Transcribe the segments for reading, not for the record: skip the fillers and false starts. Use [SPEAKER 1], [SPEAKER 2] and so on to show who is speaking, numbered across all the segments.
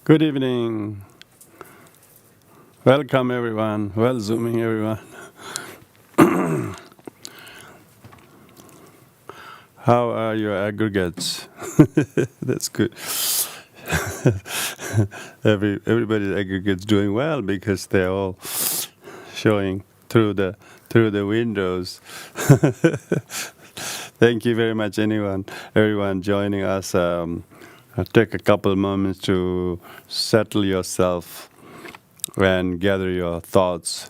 [SPEAKER 1] Good evening. Welcome everyone. Well zooming everyone. How are your aggregates? That's good. Everybody's aggregates doing well because they're all showing through the windows. Thank you very much, everyone joining us. Take a couple moments to settle yourself and gather your thoughts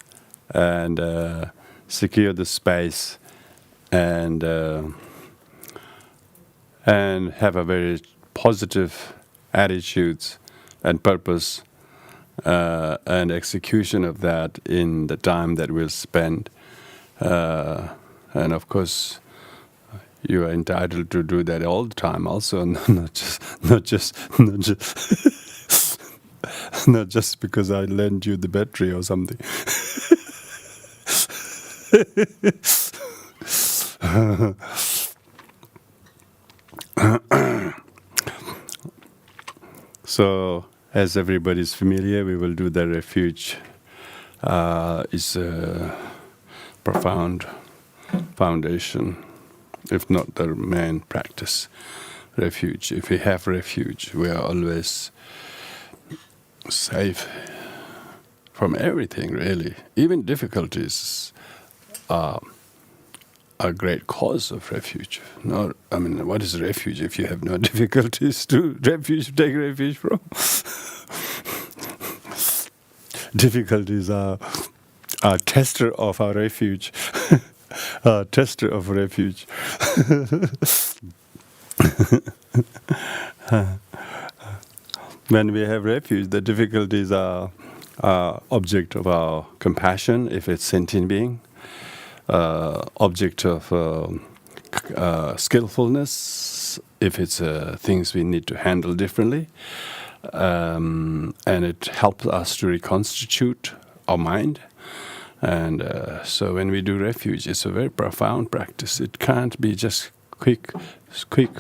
[SPEAKER 1] and secure the space and have a very positive attitudes and purpose and execution of that in the time that we'll spend. And of course, you are entitled to do that all the time. Also, not just not just because I lend you the battery or something. So, as everybody's familiar, we will do the refuge. It's a profound foundation, if not the main practice. Refuge. If we have refuge, we are always safe from everything, really. Even difficulties are a great cause of refuge. What is refuge if you have no difficulties to take refuge from? Difficulties are a tester of our refuge. A tester of refuge. When we have refuge, the difficulties are object of our compassion, if it's sentient being, object of skillfulness, if it's things we need to handle differently, and it helps us to reconstitute our mind. And so when we do refuge, it's a very profound practice. It can't be just quick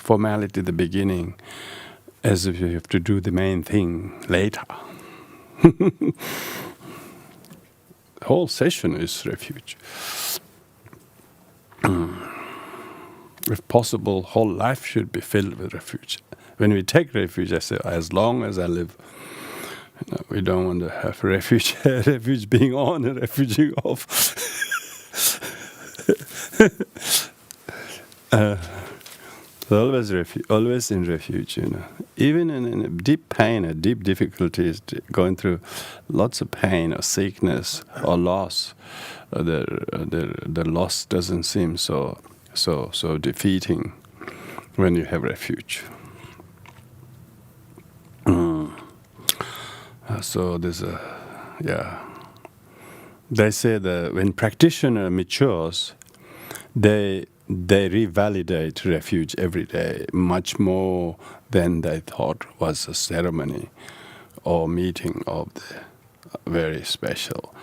[SPEAKER 1] formality at the beginning, as if you have to do the main thing later. The whole session is refuge. If possible, whole life should be filled with refuge. When we take refuge, I say, as long as I live, we don't want to have refuge being on and refuge off. Always in refuge, Even in deep pain or deep difficulties, going through lots of pain or sickness or loss, the loss doesn't seem so defeating when you have refuge. So there's They say that when practitioner matures, they revalidate refuge every day, much more than they thought was a ceremony or meeting of the very special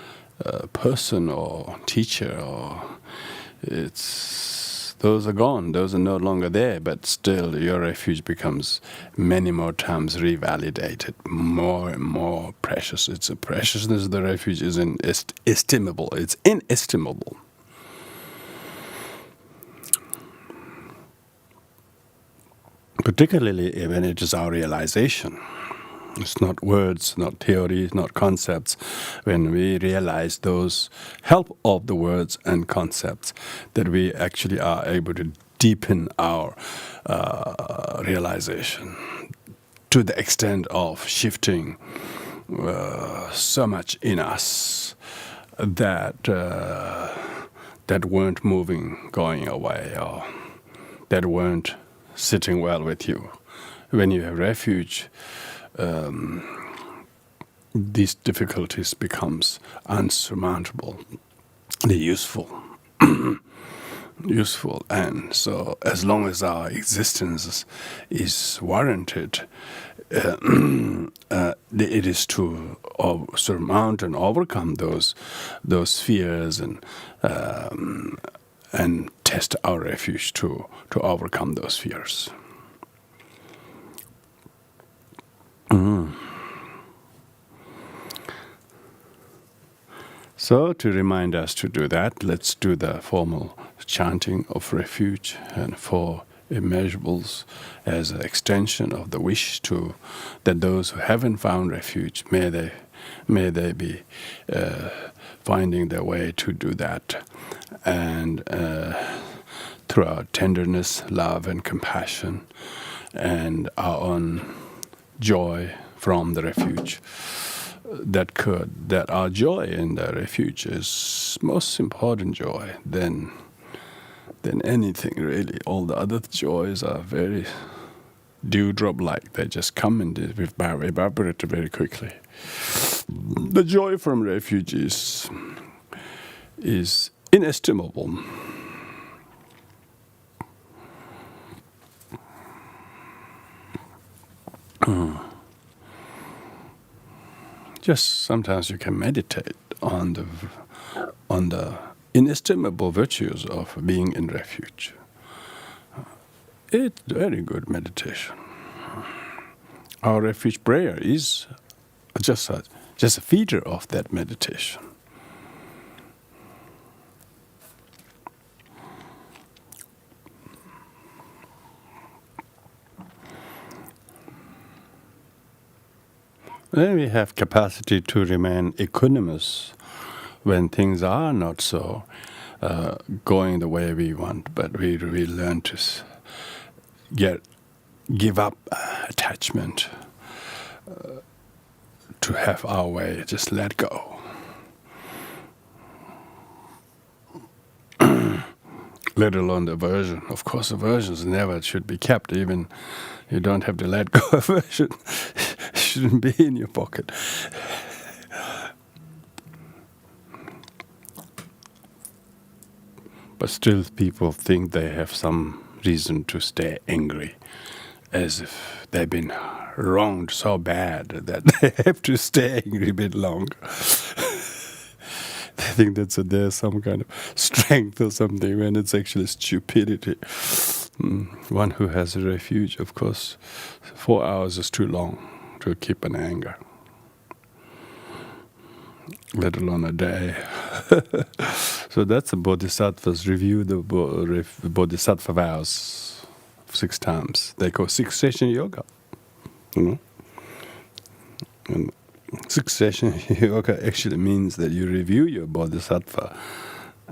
[SPEAKER 1] person or teacher. Those are gone, those are no longer there, but still your refuge becomes many more times revalidated, more and more precious. It's a preciousness of the refuge is inestimable. It's inestimable. Particularly when it is our realization. It's not words, not theories, not concepts. When we realize those help of the words and concepts, that we actually are able to deepen our realization to the extent of shifting so much in us that weren't moving, going away, or that weren't sitting well with you. When you have refuge, these difficulties becomes unsurmountable, useful, and so as long as our existence is warranted, it is to surmount and overcome those fears and test our refuge to overcome those fears. So to remind us to do that, let's do the formal chanting of refuge and 4 immeasurables as an extension of the wish to that those who haven't found refuge, may they be finding their way to do that, and through our tenderness, love, and compassion, and our own joy from the refuge. That our joy in the refuge is most important joy than anything really. All the other joys are very dewdrop-like. They just come and evaporate very quickly. The joy from refuge is inestimable. Just sometimes you can meditate on the inestimable virtues of being in refuge. It's very good meditation. Our refuge prayer is just a feeder of that meditation. Then we have capacity to remain equanimous when things are not so going the way we want, but we learn to give up attachment, to have our way, just let go. Let alone the aversion. Of course, aversions never should be kept. Even you don't have to let go of aversion. It shouldn't be in your pocket. But still people think they have some reason to stay angry, as if they've been wronged so bad that they have to stay angry a bit longer. They think there's some kind of strength or something, when it's actually stupidity. One who has a refuge, of course, 4 hours is too long to keep an anger, let alone a day. So that's the Bodhisattva's review, the Bodhisattva vows 6 times. They call 6-session yoga. And 6-session yoga actually means that you review your Bodhisattva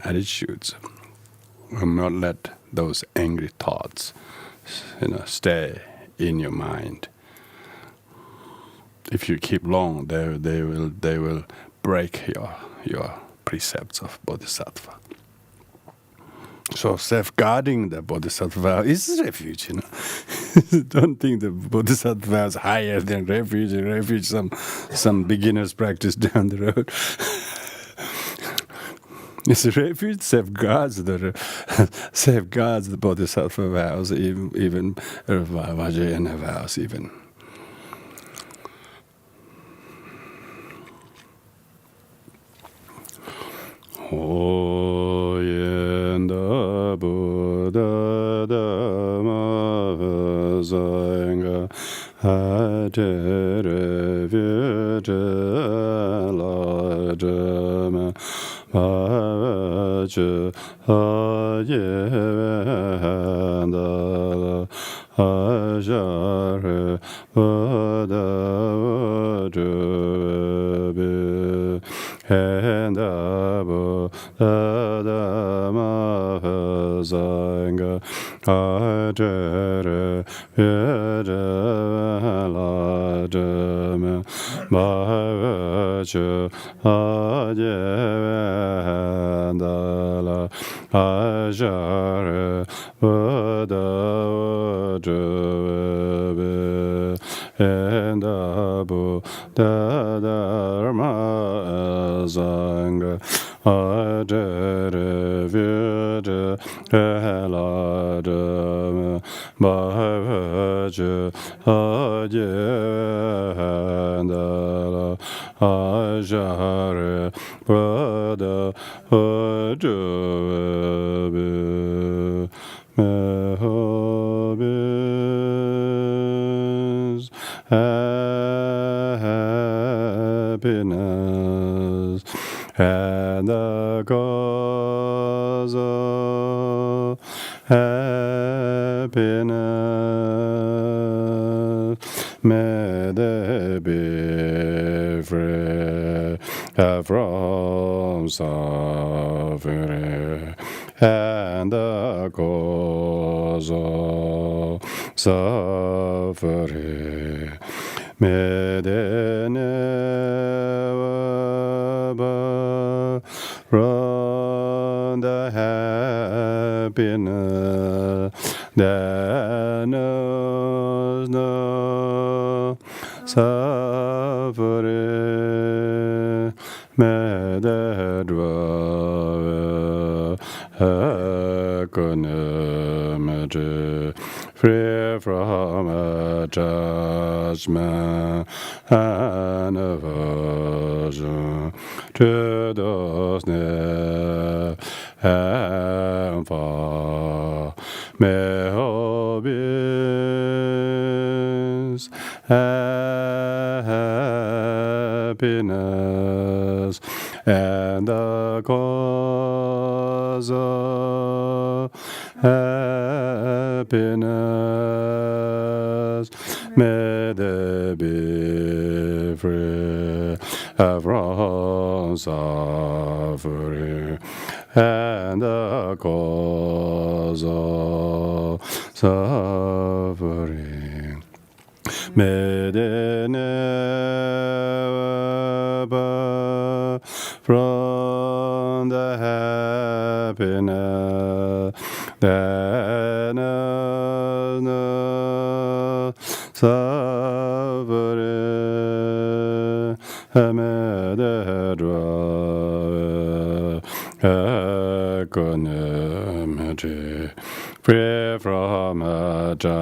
[SPEAKER 1] attitudes and not let those angry thoughts, stay in your mind. If you keep long, they will break your precepts of Bodhisattva. So safeguarding the Bodhisattva vow is refuge, Don't think the Bodhisattva vow is higher than refuge. Refuge, some beginner's practice down the road. It's a refuge safeguards the Bodhisattva vows, even Vajrayana vows, even. Oyenda Buddha Dhamma Sangha Atere Vijala Dhamma Bhavaja Ayevandala Ajare Buddha Vajrabe and Abu Dhamma Sangha Ajare Vijala Dhamma Bhavaja Ayevandala Ajare Buddha Vajrabe and Abu Dhamma Sangha Ajare Vijala Dhamma Bhavaja Ayevandala Ajare Buddha Vajrabe. Happiness and the cause of happiness. May they be free from suffering, and the cause of suffering. May they never burn from the happiness that knows no suffering. May they dwell equanimity, free from attachment and aversion to those near and far. May all beings happiness, and the cause of happiness. May they be free from suffering, and the cause of suffering. May they never from the happiness that knows no suffering. May they dwell equanimity, free from attachment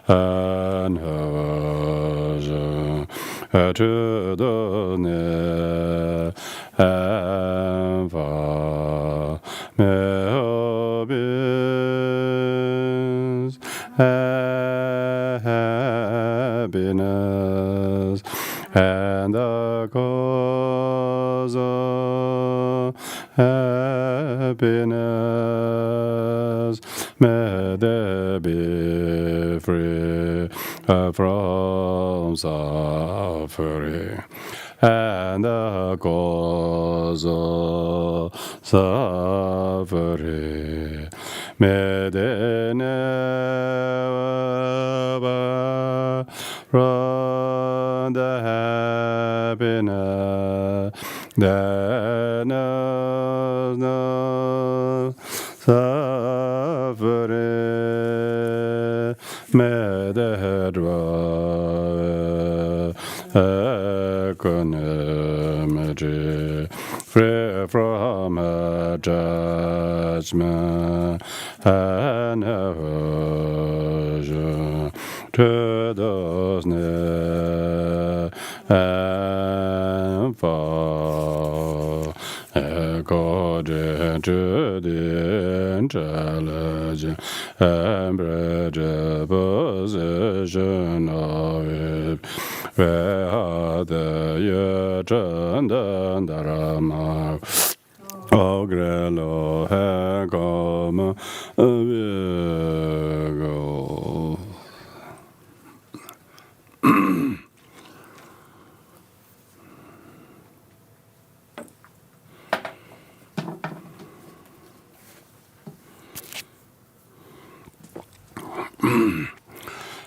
[SPEAKER 1] and aversion to the near and far. May all beings happiness, and the cause of happiness. May they be free from suffering, and the cause of suffering. May they never from the happiness that knows no suffering. May they dwell equanimity, free from attachment and aversion to those near and far, according to the intelligence and predisposition of it. Where the yurchen and dharma Ogrelo Hagom Virgo.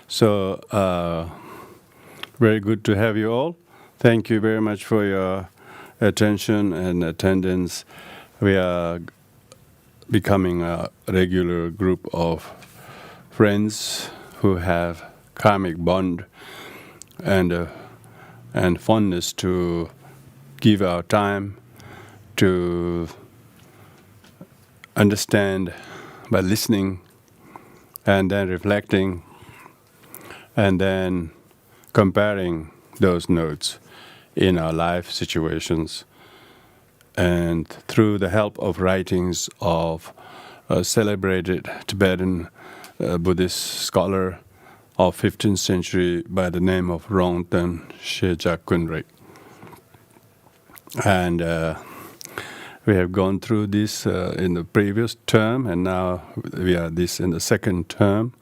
[SPEAKER 1] So, very good to have you all. Thank you very much for your attention and attendance. We are becoming a regular group of friends who have karmic bond and fondness to give our time to understand by listening and then reflecting and then comparing those notes in our life situations. And through the help of writings of a celebrated Tibetan Buddhist scholar of 15th century by the name of Rongton Sheja Kunrig. And we have gone through this in the previous term, and now we are this in the second term,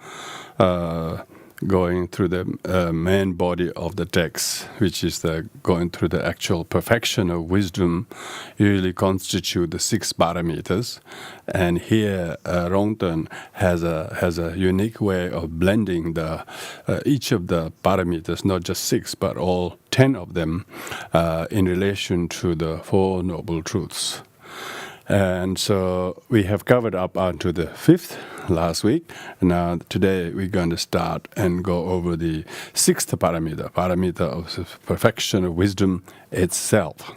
[SPEAKER 1] going through the main body of the text, which is going through the actual perfection of wisdom, usually constitute the 6 paramitas. And here, Rongton has a unique way of blending each of the paramitas, not just 6, but all 10 of them, in relation to the 4 Noble Truths. And so we have covered up onto the 5th last week. Now today we're going to start and go over the 6th paramita of perfection of wisdom itself.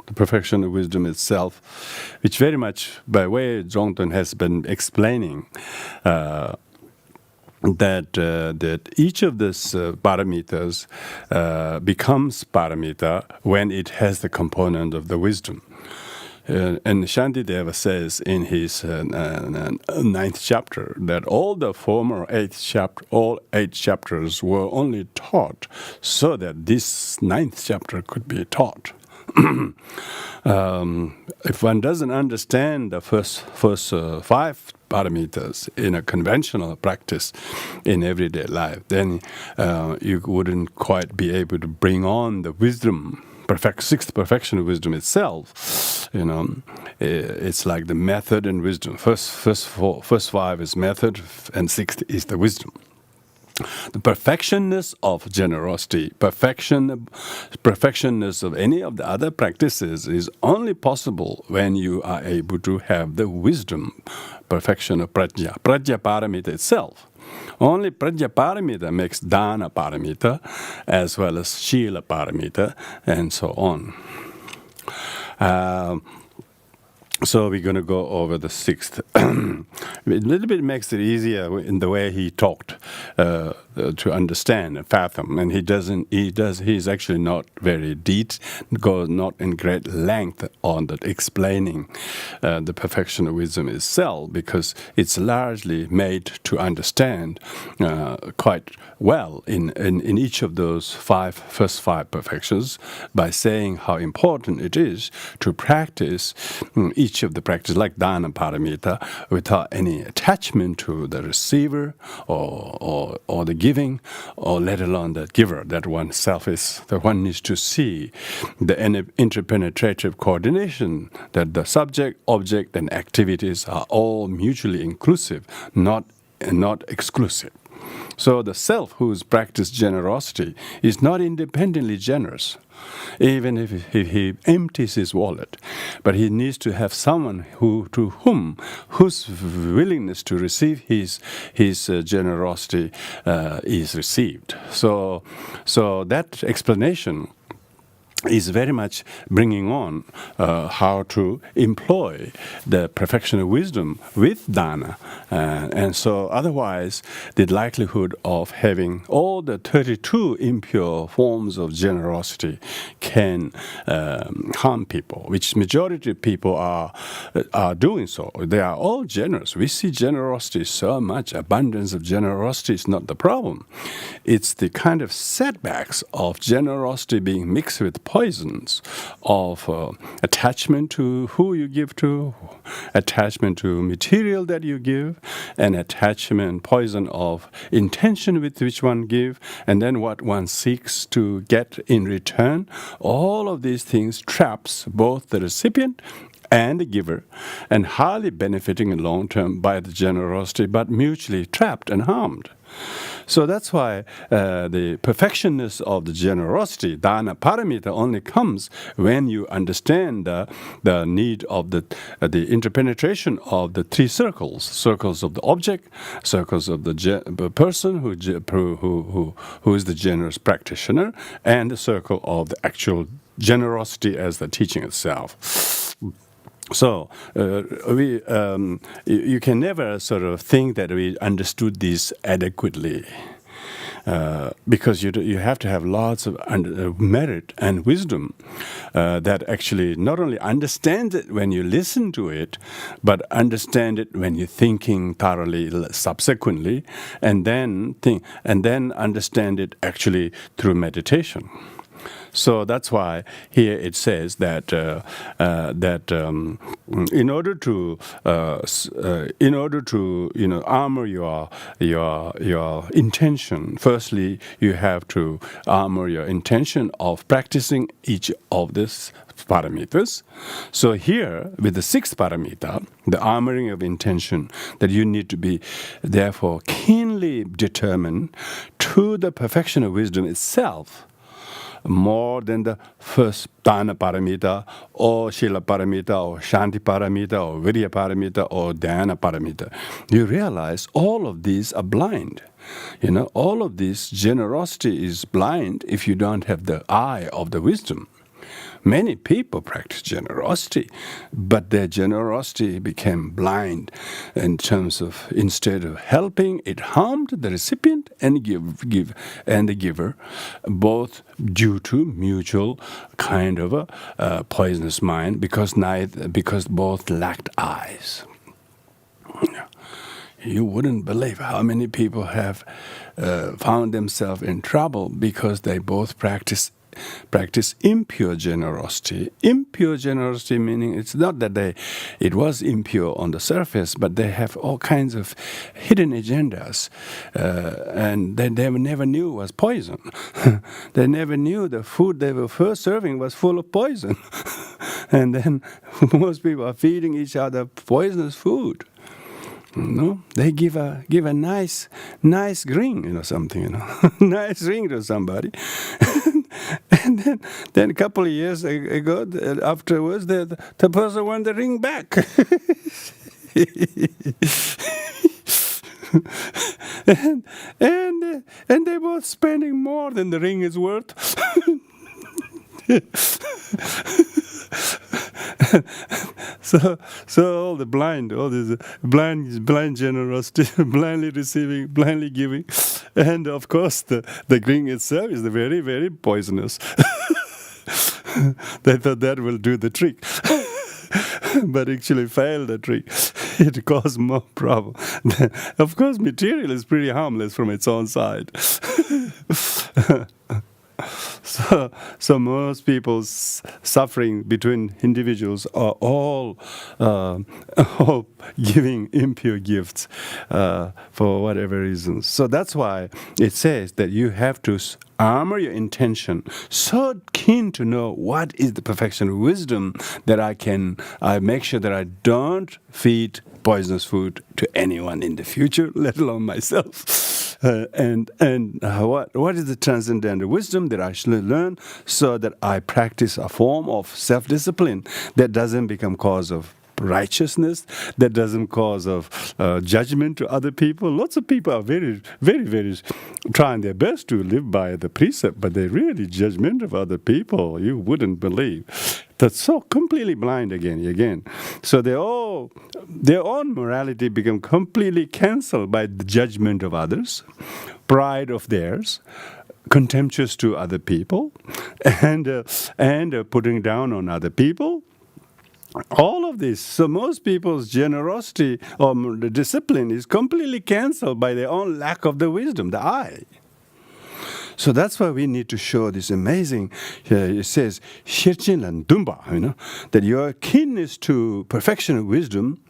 [SPEAKER 1] The perfection of wisdom itself, which very much by way Rongton has been explaining that each of these paramitas becomes paramita when it has the component of the wisdom. And Shantideva says in his 9th chapter that all the former 8 chapters were only taught so that this 9th chapter could be taught. If one doesn't understand the first 5 paramitas in a conventional practice in everyday life, then you wouldn't quite be able to bring on the wisdom. 6th perfection of wisdom itself, it's like the method and wisdom. First 5 is method, and 6th is the wisdom. The perfectionness of generosity, perfectionness of any of the other practices is only possible when you are able to have the wisdom, perfection of prajna paramita itself. Only prajna paramita makes dana paramita, as well as shila paramita, and so on. So we're going to go over the 6th. A little bit makes it easier in the way he talked to understand and fathom. And he's actually not very deep, goes not in great length on that explaining the perfection of wisdom itself, because it's largely made to understand quite well in each of those first 5 perfections by saying how important it is to practice each of the practice, like dana paramita, without any attachment to the receiver or the giving, or let alone the giver, that oneself is, that one needs to see the interpenetrative coordination, that the subject, object, and activities are all mutually inclusive, not exclusive. So the self who's practiced generosity is not independently generous, even if he empties his wallet. But he needs to have someone whose willingness to receive his generosity is received. So that explanation is very much bringing on how to employ the perfection of wisdom with dana. And so otherwise, the likelihood of having all the 32 impure forms of generosity can harm people, which majority of people are doing so. They are all generous. We see generosity so much. Abundance of generosity is not the problem. It's the kind of setbacks of generosity being mixed with poisons of attachment to who you give to, attachment to material that you give, and attachment, poison of intention with which one give, and then what one seeks to get in return. All of these things traps both the recipient and the giver, and highly benefiting in long term by the generosity, but mutually trapped and harmed. So that's why the perfectionness of the generosity, dana paramita, only comes when you understand the need of the interpenetration of the 3 circles of the object, circles of the person who is the generous practitioner, and the circle of the actual generosity as the teaching itself. So you can never sort of think that we understood this adequately, because you have to have lots of merit and wisdom that actually not only understand it when you listen to it, but understand it when you're thinking thoroughly subsequently, and then understand it actually through meditation. So that's why here it says that in order to armor your intention, firstly you have to armor your intention of practicing each of these paramitas. So here with the sixth paramita, the armoring of intention, that you need to be therefore keenly determined to the perfection of wisdom itself, more than the first Dana Paramita, or Shila Paramita, or Shanti Paramita, or Virya Paramita, or Dhyana Paramita. You realize all of these are blind. All of this generosity is blind if you don't have the eye of the wisdom. Many people practice generosity, but their generosity became blind in terms of, instead of helping, it harmed the recipient and the giver, both due to mutual kind of a poisonous mind, because both lacked eyes. You wouldn't believe how many people have found themselves in trouble because they both practice impure generosity. Impure generosity meaning it's not that it was impure on the surface, but they have all kinds of hidden agendas, and they never knew was poison. They never knew the food they were first serving was full of poison. And then most people are feeding each other poisonous food. They give a nice ring, something, nice ring to somebody. And then a couple of years ago, afterwards, the person wants the ring back. and they're both spending more than the ring is worth. So all this blind generosity, blindly receiving, blindly giving, and of course the ring itself is very, very poisonous. They thought that will do the trick, but actually failed the trick. It caused more problem. Of course, material is pretty harmless from its own side. So most people's suffering between individuals are all giving impure gifts for whatever reasons. So that's why it says that you have to armor your intention so keen to know what is the perfection of wisdom that I make sure that I don't feed poisonous food to anyone in the future, let alone myself. And what is the transcendental wisdom that I should learn so that I practice a form of self-discipline that doesn't become cause of righteousness, that doesn't cause of judgment to other people. Lots of people are very, very, very trying their best to live by the precept, but they're really judgmental of other people. You wouldn't believe. That's so completely blind again. So their own morality become completely cancelled by the judgment of others, pride of theirs, contemptuous to other people, and putting down on other people. All of this. So most people's generosity or the discipline is completely cancelled by their own lack of the wisdom, the eye. So that's why we need to show this amazing, it says, Shirchin and Dumba, that your keenness to perfection of wisdom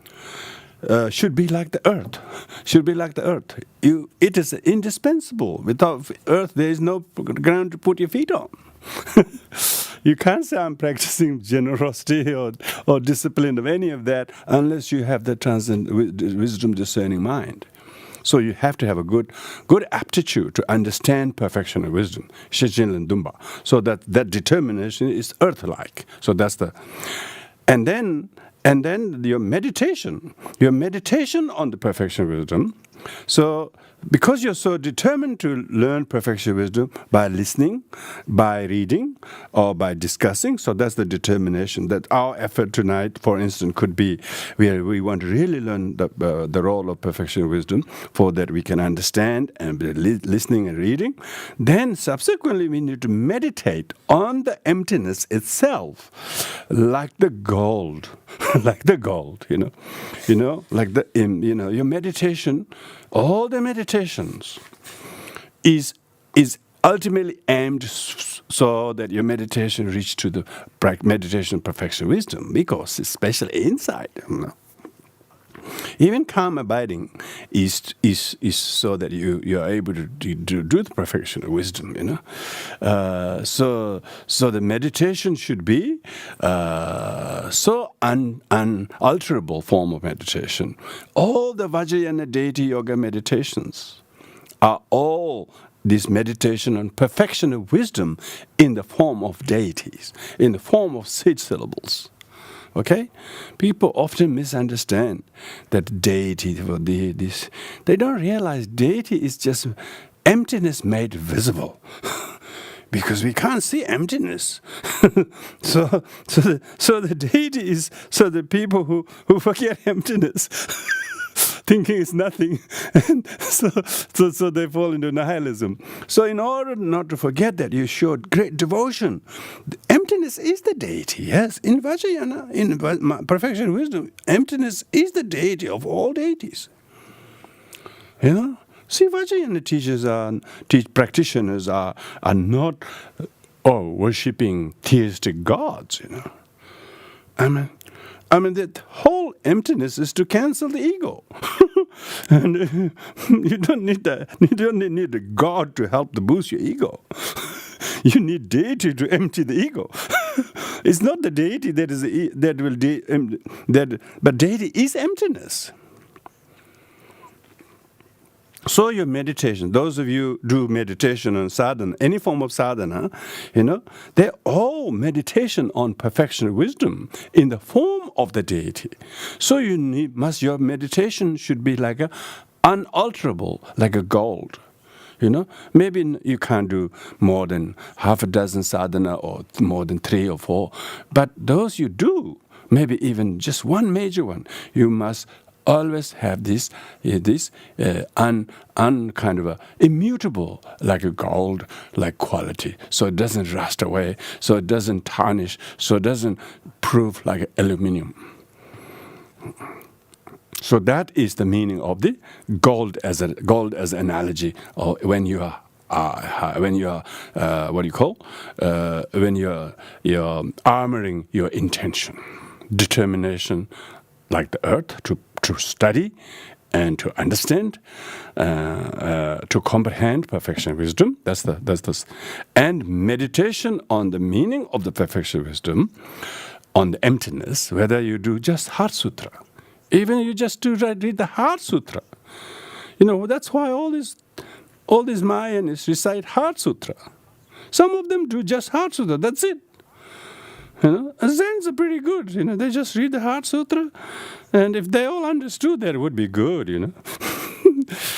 [SPEAKER 1] should be like the earth. Should be like the earth. It is indispensable. Without earth, there is no ground to put your feet on. You can't say I'm practicing generosity or discipline of any of that unless you have the transcendent wisdom discerning mind. So you have to have a good aptitude to understand perfection of wisdom, Shijin and Dumba. So that determination is earth-like. So that's and then your meditation on the perfection of wisdom. So because you're so determined to learn perfection wisdom by listening, by reading, or by discussing, so that's the determination that our effort tonight, for instance, could be we want to really learn the role of perfection wisdom for that we can understand and be listening and reading. Then subsequently we need to meditate on the emptiness itself, like the gold, like the gold, like your meditation. All the meditations is ultimately aimed so that your meditation reach to the meditation perfection wisdom, because it's especially inside. Even calm abiding is so that you are able to do the perfection of wisdom. So the meditation should be so unalterable form of meditation. All the Vajrayana deity yoga meditations are all this meditation on perfection of wisdom in the form of deities, in the form of 6 syllables. Okay? People often misunderstand that deity, they don't realize deity is just emptiness made visible. Because we can't see emptiness. So the deity is so the people who forget emptiness. Thinking is nothing, and so they fall into nihilism. So in order not to forget that, you showed great devotion. The emptiness is the deity, yes. In Vajrayana, in perfection wisdom, emptiness is the deity of all deities. See, Vajrayana practitioners are not worshipping theistic gods. I mean, that whole emptiness is to cancel the ego. And you don't need a god to help to boost your ego. You need deity to empty the ego. It's not the deity but deity is emptiness. So your meditation, those of you who do meditation on sadhana, any form of sadhana, they're all meditation on perfection of wisdom in the form of the deity. So your meditation should be like unalterable, like a gold. Maybe you can't do more than half a dozen sadhana or more than 3 or 4, but those you do, maybe even just one major one, you must always have this kind of a immutable, like a gold, like quality. So it doesn't rust away, so it doesn't tarnish, so it doesn't prove like aluminum. So that is the meaning of the gold as analogy, or when you are when you're armoring your intention, determination, like the earth, to study and to understand, to comprehend perfection wisdom. That's and meditation on the meaning of the perfection wisdom, on the emptiness. Whether you do just Heart Sutra, even you just read the Heart Sutra. That's why all these Mahayanists recite Heart Sutra. Some of them do just Heart Sutra. That's it. Zens are pretty good. They just read the Heart Sutra, and if they all understood that, it would be good.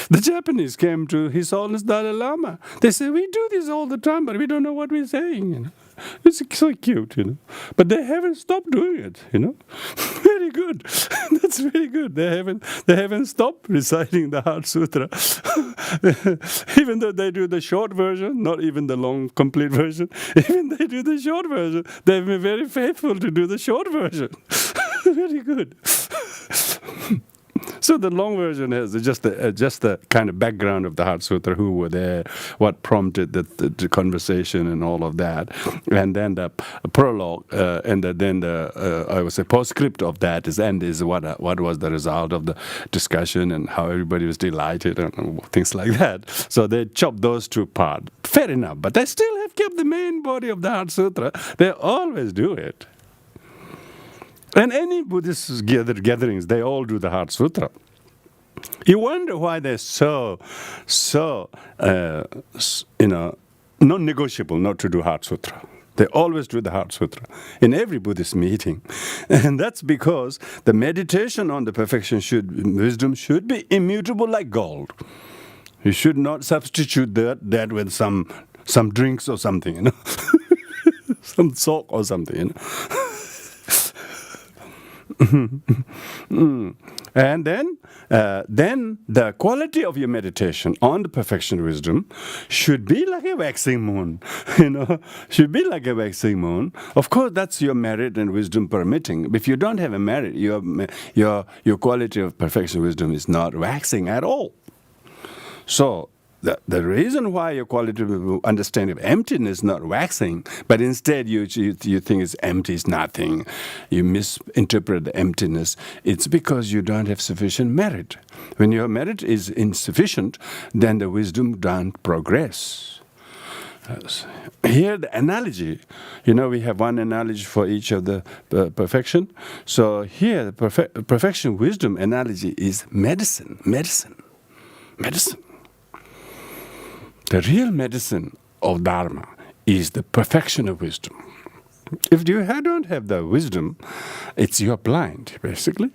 [SPEAKER 1] The Japanese came to His Holiness Dalai Lama. They said, "We do this all the time, but we don't know what we're saying." It's so cute, But they haven't stopped doing it. Very good. That's very good. They haven't stopped reciting the Heart Sutra, even though they do the short version, not even the long complete version. Even they do the short version. They've been very faithful to do the short version. Very good. So the long version has just the kind of background of the Heart Sutra, who were there, what prompted the conversation and all of that, and then the prologue, and then I would say postscript of that is what was the result of the discussion and how everybody was delighted and things like that. So they chopped those 2 parts. Fair enough, but they still have kept the main body of the Heart Sutra. They always do it. And any Buddhist gatherings, they all do the Heart Sutra. You wonder why they're so non-negotiable not to do Heart Sutra. They always do the Heart Sutra in every Buddhist meeting. And that's because the meditation on the perfection wisdom should be immutable like gold. You should not substitute that with some drinks or something, some salt or something, And then the quality of your meditation on the perfection wisdom should be like a waxing moon, should be like a waxing moon. Of course, that's your merit and wisdom permitting. If you don't have a merit, your quality of perfection wisdom is not waxing at all. So the reason why your qualitative understanding of emptiness is not waxing, but instead you think it's empty, it's nothing. You misinterpret the emptiness. It's because you don't have sufficient merit. When your merit is insufficient, then the wisdom don't progress. Here the analogy, we have one analogy for each of the perfection. So here the perfection wisdom analogy is medicine. The real medicine of Dharma is the perfection of wisdom. If you don't have the wisdom, you're blind, basically.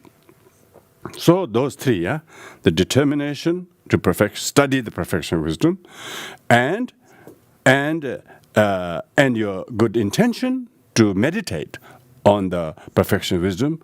[SPEAKER 1] So those three, the determination to study the perfection of wisdom, and your good intention to meditate on the perfection of wisdom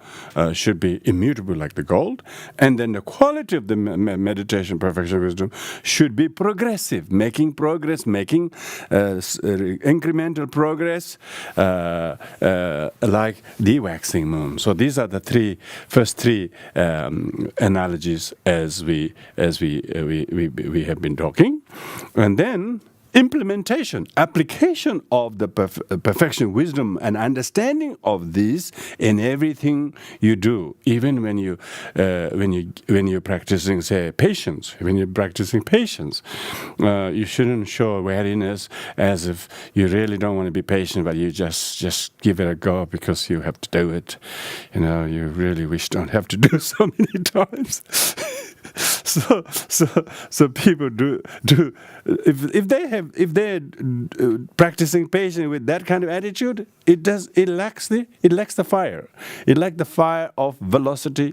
[SPEAKER 1] should be immutable like the gold. And then the quality of the meditation perfection of wisdom should be progressive, making progress, making incremental progress, like the waxing moon. So these are the first three analogies as we have been talking. And then implementation, application of the perfection, wisdom, and understanding of these in everything you do. Even when you're practicing, say, patience. When you're practicing patience, you shouldn't show wariness as if you really don't want to be patient, but you just give it a go because you have to do it. You really wish don't have to do so many times. So people do if they're practicing patience with that kind of attitude, it lacks the fire. It lacks the fire of velocity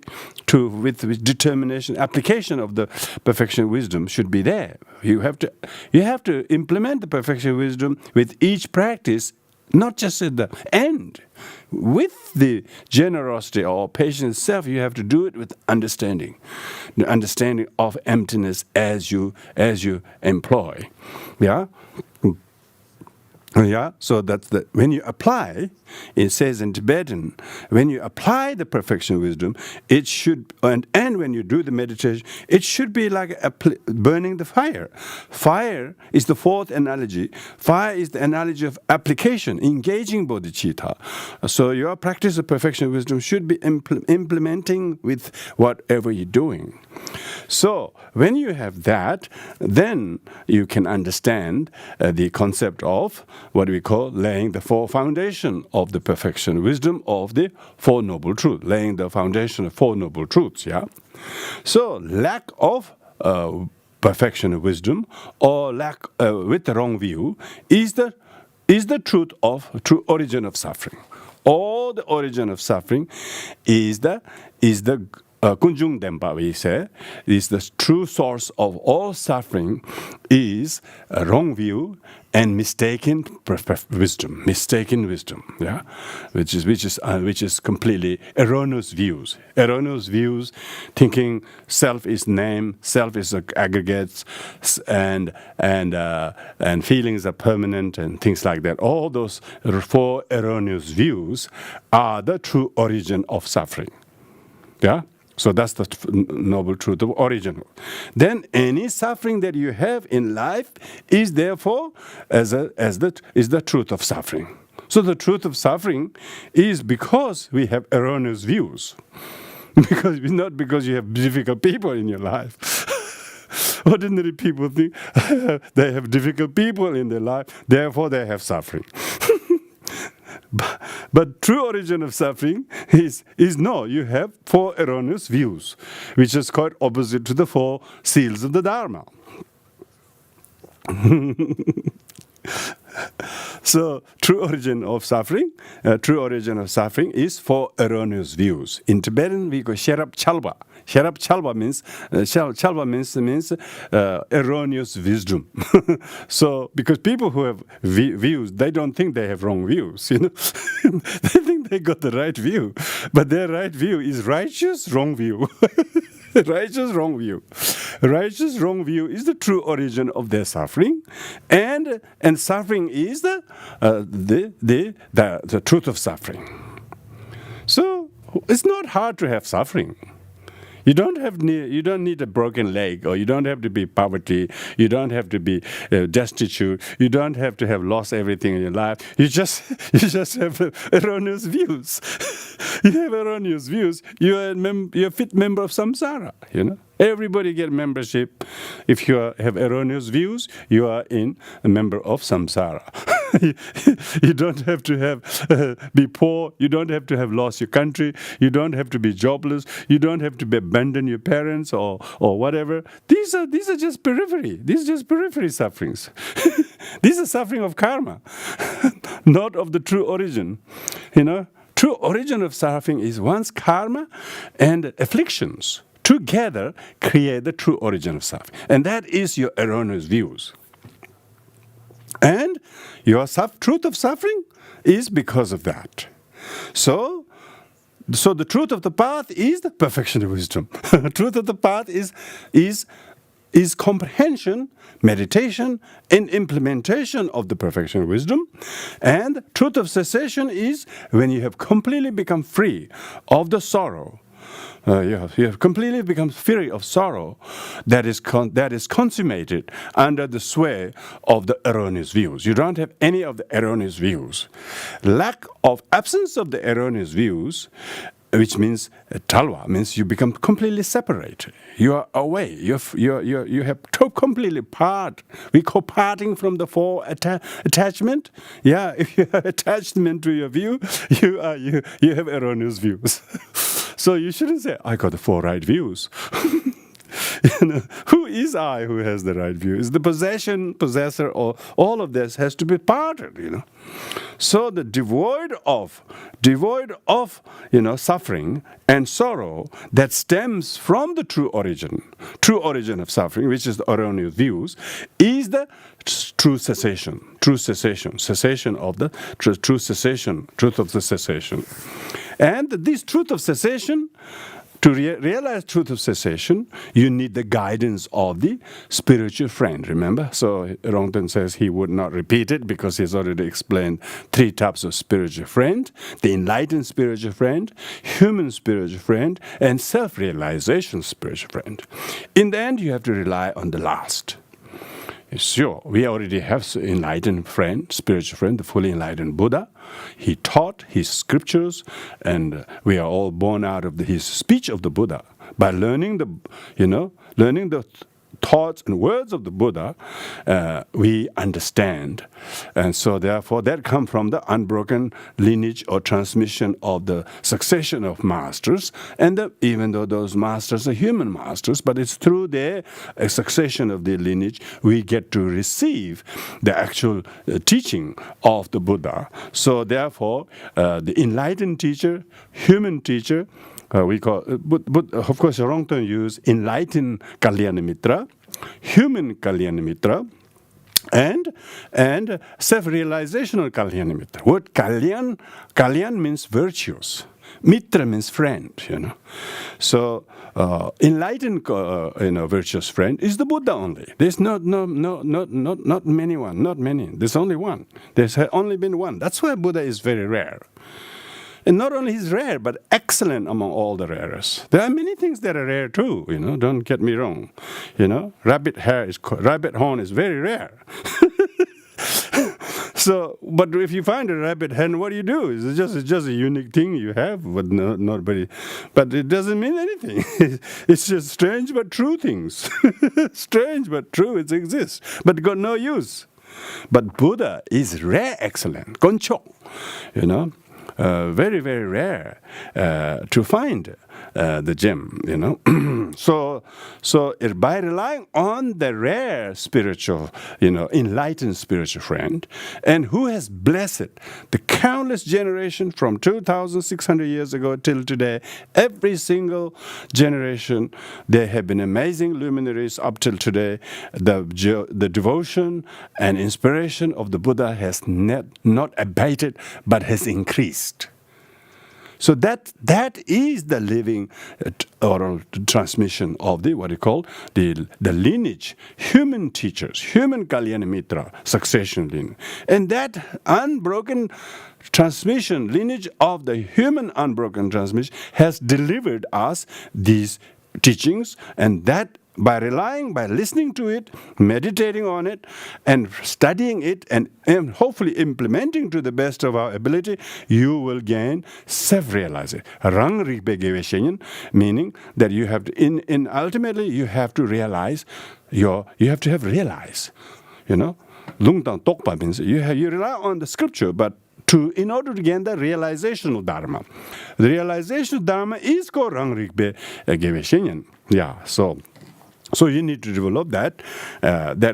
[SPEAKER 1] with determination. Application of the perfection wisdom should be there. You have to implement the perfection wisdom with each practice, not just at the end. With the generosity or patience itself, you have to do it with understanding. The understanding of emptiness as you employ. Yeah? Yeah, so that's when you apply, it says in Tibetan, when you apply the perfection wisdom, it should, and when you do the meditation, it should be like burning the fire. Fire is the fourth analogy. Fire is the analogy of application, engaging bodhicitta. So your practice of perfection wisdom should be implementing with whatever you're doing. So when you have that, then you can understand the concept of what we call laying the foundation of the perfection wisdom of the Four Noble Truths, laying the foundation of Four Noble Truths. Yeah. So lack of perfection of wisdom or lack with the wrong view is the true origin of suffering. All the origin of suffering is the Kunjung Dempa, we say, is the true source of all suffering is a wrong view and mistaken wisdom, yeah, which is completely erroneous views. Erroneous views, thinking self is name, self is aggregates, and feelings are permanent and things like that. All those four erroneous views are the true origin of suffering. Yeah. So that's the noble truth of origin. Then any suffering that you have in life is therefore is the truth of suffering. So the truth of suffering is because we have erroneous views. Not because you have difficult people in your life. Ordinary people think they have difficult people in their life, therefore they have suffering. But true origin of suffering is no, you have four erroneous views, which is quite opposite to the four seals of the Dharma. So, true origin of suffering is four erroneous views. In Tibetan, we go Sherab Chalba. Sherab Chalba means erroneous wisdom. So, because people who have views, they don't think they have wrong views. They think they got the right view, but their right view is righteous wrong view. Righteous wrong view. Righteous wrong view is the true origin of their suffering, and suffering is the truth of suffering. So it's not hard to have suffering. You don't need a broken leg, or you don't have to be poverty. You don't have to be destitute. You don't have to have lost everything in your life. You just have erroneous views. You have erroneous views. You're a fit member of samsara. Everybody get membership. If you have erroneous views, you are a member of samsara. You don't have to be poor. You don't have to have lost your country. You don't have to be jobless. You don't have to abandon your parents or whatever. These are just periphery. These are just periphery sufferings. These are suffering of karma, not of the true origin. True origin of suffering is one's karma and afflictions together create the true origin of suffering. And that is your erroneous views. And your truth of suffering is because of that. So the truth of the path is the perfection of wisdom. Truth of the path is comprehension, meditation, and implementation of the perfection of wisdom. And truth of cessation is when you have completely become free of the sorrow. You have completely become free of sorrow that is consummated under the sway of the erroneous views. You don't have any of the erroneous views. Absence of the erroneous views, which means talva, means you become completely separated. You are away. You have completely part. We call parting from the four attachment. Yeah, if you have attachment to your view, you have erroneous views. So you shouldn't say, I got the four right views. Who is I who has the right view? Is the possessor, or all of this has to be parted, So the devoid of suffering and sorrow that stems from the true origin of suffering, which is the erroneous views, is the true cessation of the truth of the cessation. And this truth of cessation, to realize truth of cessation, you need the guidance of the spiritual friend, remember? So Rongton says he would not repeat it because he's already explained 3 types of spiritual friend: the enlightened spiritual friend, human spiritual friend, and self-realization spiritual friend. In the end, you have to rely on the last. Sure, we already have enlightened friend, spiritual friend, the fully enlightened Buddha. He taught his scriptures, and we are all born out of his speech of the Buddha. By learning the thoughts and words of the Buddha, we understand. And so therefore that comes from the unbroken lineage or transmission of the succession of masters. And even though those masters are human masters, but it's through their succession of their lineage we get to receive the actual teaching of the Buddha. So therefore the enlightened teacher, human teacher, we call, but of course, Rongton used enlightened Kalyana Mitra, human Kalyana Mitra, and self-realizational Kalyana Mitra. Word Kalyan means virtuous. Mitra means friend, So enlightened, virtuous friend is the Buddha only. There's not many one, not many. There's only one. There's only been one. That's why Buddha is very rare. And not only is rare, but excellent among all the rarest. There are many things that are rare too, don't get me wrong. Rabbit horn is very rare. So, but if you find a rabbit hen, what do you do? It's just a unique thing you have, but nobody. But it doesn't mean anything. It's just strange but true things. Strange but true, it exists, but got no use. But Buddha is rare, excellent, goncho, very, very rare to find the gem, So by relying on the rare spiritual, enlightened spiritual friend, and who has blessed the countless generation from 2,600 years ago till today, every single generation, there have been amazing luminaries up till today. The devotion and inspiration of the Buddha has not abated, but has increased. So that is the living oral transmission of the lineage, human teachers, human Kalyana Mitra, succession lineage. And that unbroken transmission, lineage of the human unbroken transmission has delivered us these teachings, and that by listening to it, meditating on it, and studying it, and hopefully implementing to the best of our ability, you will gain self-realization. Rang Rigpe Geweshenyen, meaning that you have to, in ultimately you have to realize you have to have realize. Lungtang Tokpa means you rely on the scripture, but in order to gain the realizational dharma. The realizational dharma is called Rang Rigpe Geweshenyen. Yeah, so you need to develop that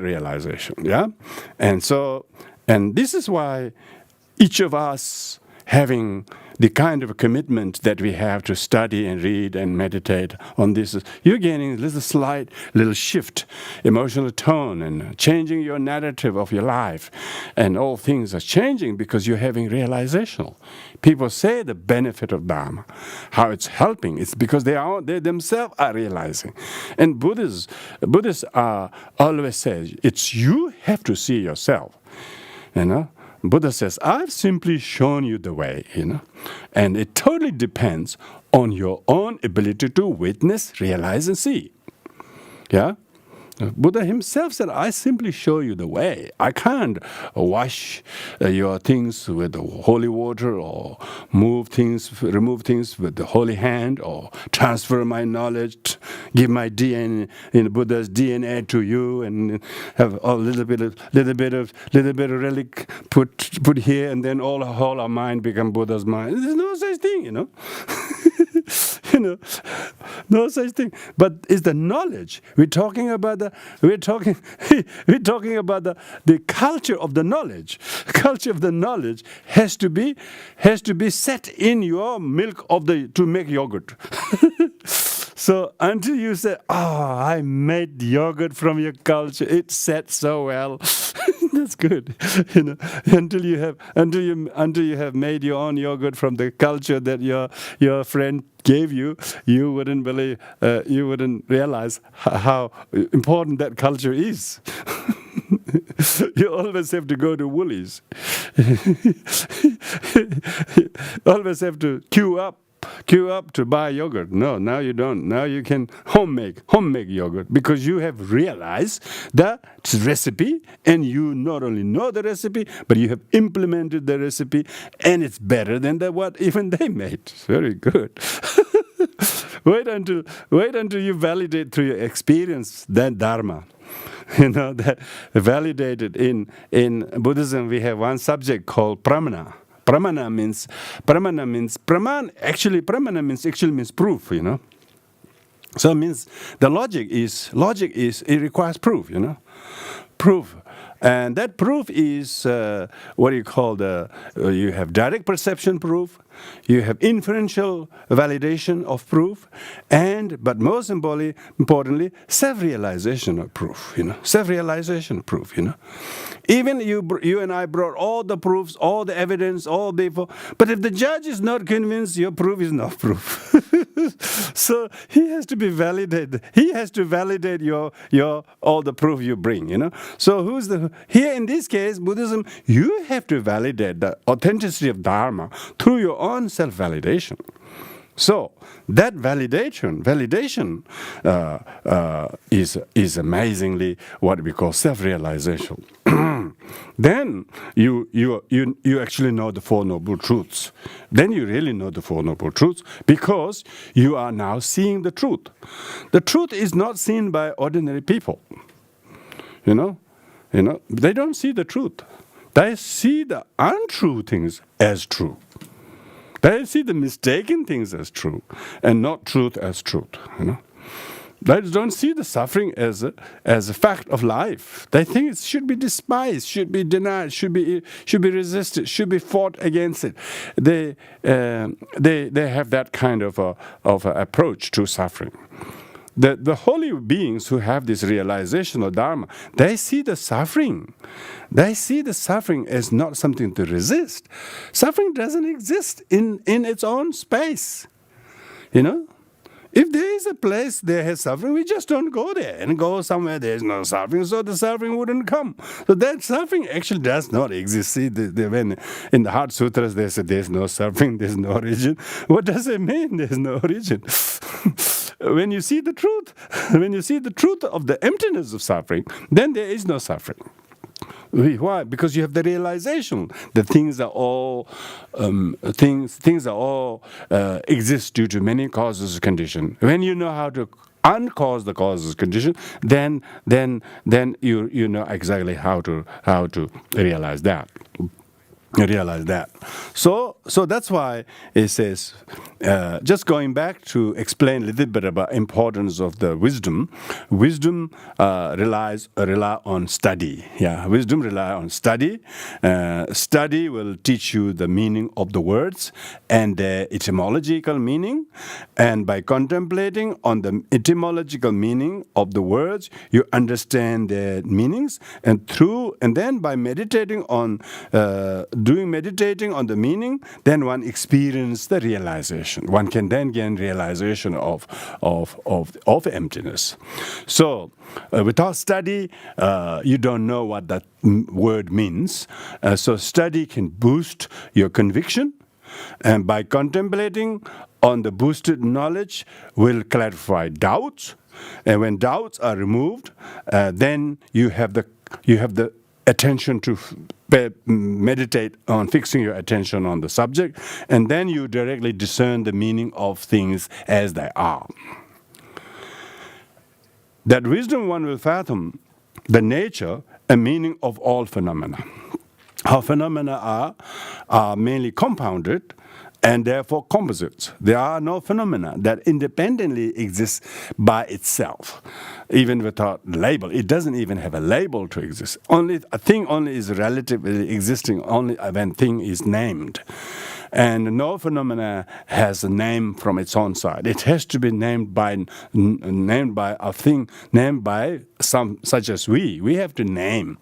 [SPEAKER 1] realization, yeah? And this is why each of us having the kind of commitment that we have to study and read and meditate on this, you're gaining a slight little shift, emotional tone, and changing your narrative of your life. And all things are changing because you're having realizational. People say the benefit of Dharma, how it's helping. It's because they themselves are realizing. And Buddhists always say, it's you have to see yourself, Buddha says, I've simply shown you the way, and it totally depends on your own ability to witness, realize, and see. Yeah? Buddha himself said, I simply show you the way. I can't wash your things with holy water or remove things with the holy hand or transfer my knowledge, give my DNA, Buddha's DNA to you and have a little bit of relic put here and then all our mind become Buddha's mind. There's no such thing, no such thing. But it's the knowledge. We're talking about the culture of the knowledge. Culture of the knowledge has to be set in your milk to make yogurt. So until you say, I made yogurt from your culture, it set so well. That's good. Until you have made your own yogurt from the culture that your friend gave you, you wouldn't realize how important that culture is. You always have to go to Woolies. You always have to queue up to buy yogurt. No, now you don't. Now you can homemade yogurt because you have realized the recipe, and you not only know the recipe, but you have implemented the recipe, and it's better than what even they made. It's very good. Wait until you validate through your experience that Dharma. That validated in Buddhism. We have one subject called pramana. Pramana means proof, So it means the logic is it requires proof, Proof. And that proof is what you call you have direct perception proof, you have inferential validation of proof, but most importantly, self-realization of proof, Self-realization of proof, Even you and I brought all the proofs, all the evidence, all before, but if the judge is not convinced, your proof is not proof. So he has to be validated. He has to validate your all the proof you bring, So here in this case, Buddhism, you have to validate the authenticity of Dharma through your own self-validation. So that validation is amazingly what we call self-realization. Then you actually know the Four Noble Truths. Then you really know the Four Noble Truths because you are now seeing the truth. The truth is not seen by ordinary people. They don't see the truth. They see the untrue things as true. They see the mistaken things as true and not truth as truth. They don't see the suffering as a fact of life. They think it should be despised, should be denied, should be resisted, should be fought against it. They have that kind of a approach to suffering. The holy beings who have this realization of Dharma, they see the suffering. They see the suffering as not something to resist. Suffering doesn't exist in its own space. If there is a place there has suffering, we just don't go there and go somewhere there is no suffering, so the suffering wouldn't come. So that suffering actually does not exist. See, when in the Heart Sutras they say there's no suffering, there's no origin. What does it mean? There's no origin. When you see the truth, of the emptiness of suffering, then there is no suffering. Why? Because you have the realization that things are all exist due to many causes and conditions. When you know how to uncause the causes condition, then you know exactly how to realize that. So that's why it says, just going back to explain a little bit about importance of the wisdom. Wisdom rely on study. Yeah, wisdom rely on study. Study will teach you the meaning of the words and their etymological meaning. And by contemplating on the etymological meaning of the words, you understand their meanings. And then by meditating on meditating on the meaning, then one experiences the realization. One can then gain realization of emptiness. So, without study, you don't know what that word means. So, study can boost your conviction, and by contemplating on the boosted knowledge, will clarify doubts. And when doubts are removed, then you have the attention to meditate on fixing your attention on the subject, and then you directly discern the meaning of things as they are. That wisdom one will fathom the nature and meaning of all phenomena. How phenomena are mainly compounded and therefore composites. There are no phenomena that independently exist by itself, even without label. It doesn't even have a label to exist. A thing only is relatively existing only when thing is named. And no phenomena has a name from its own side. It has to be named by a thing, named by some, such as we. We have to name,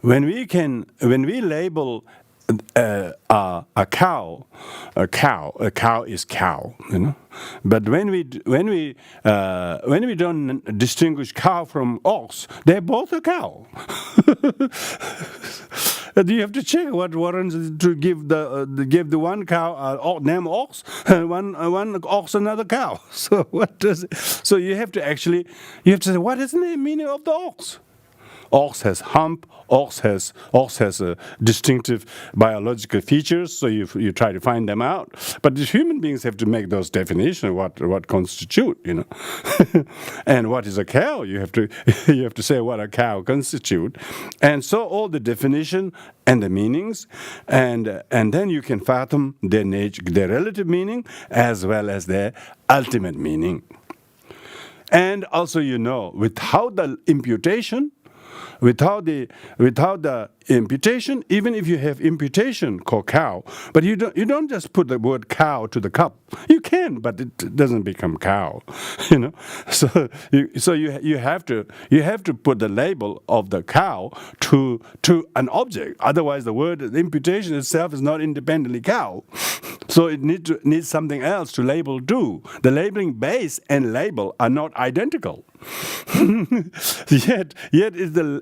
[SPEAKER 1] When we label a cow is cow, But when we don't distinguish cow from ox, they're both a cow. You have to check what warrants to give the one cow name ox and one ox another cow. So what does it? So you have to say what is the meaning of the ox? Ox has hump. Ox has distinctive biological features, so you try to find them out. But the human beings have to make those definitions. What constitute, and what is a cow? You have to say what a cow constitute, and so all the definition and the meanings, and then you can fathom their nature, their relative meaning, as well as their ultimate meaning. And also, without the imputation. Without the imputation, even if you have imputation called cow, but you don't just put the word cow to the cup. You can, but it doesn't become cow, So you have to put the label of the cow to an object. Otherwise, the imputation itself is not independently cow. So it needs something else to label to. The labeling base and label are not identical. Yet is the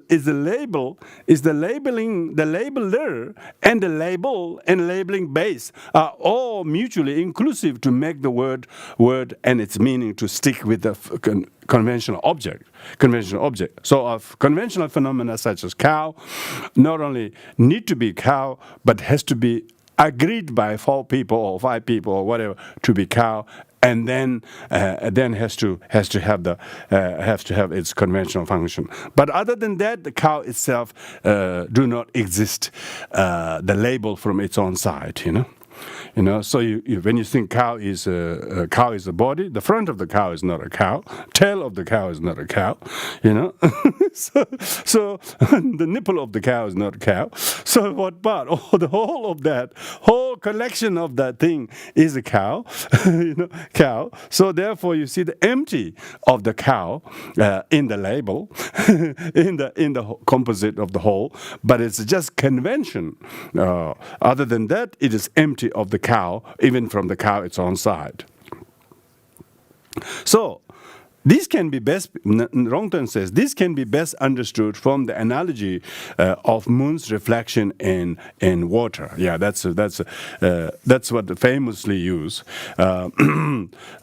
[SPEAKER 1] labeler and the label and labeling base are all mutually inclusive to make the word and its meaning to stick with the conventional object. So of conventional phenomena such as cow not only need to be cow, but has to be agreed by 4 people or 5 people or whatever to be cow, and then has to have its conventional function. But other than that, the cow itself do not exist. The label from its own side, So when you think cow is a body, the front of the cow is not a cow, tail of the cow is not a cow, So the nipple of the cow is not a cow. So what part? The whole of that whole collection of that thing is a cow, cow. So therefore, you see the empty of the cow in the label, in the composite of the whole, but it's just convention. Other than that, it is empty of the cow, even from the cow its own side. So, this can be best, Rongton says, this can be best understood from the analogy of moon's reflection in water. Yeah, that's what they famously use,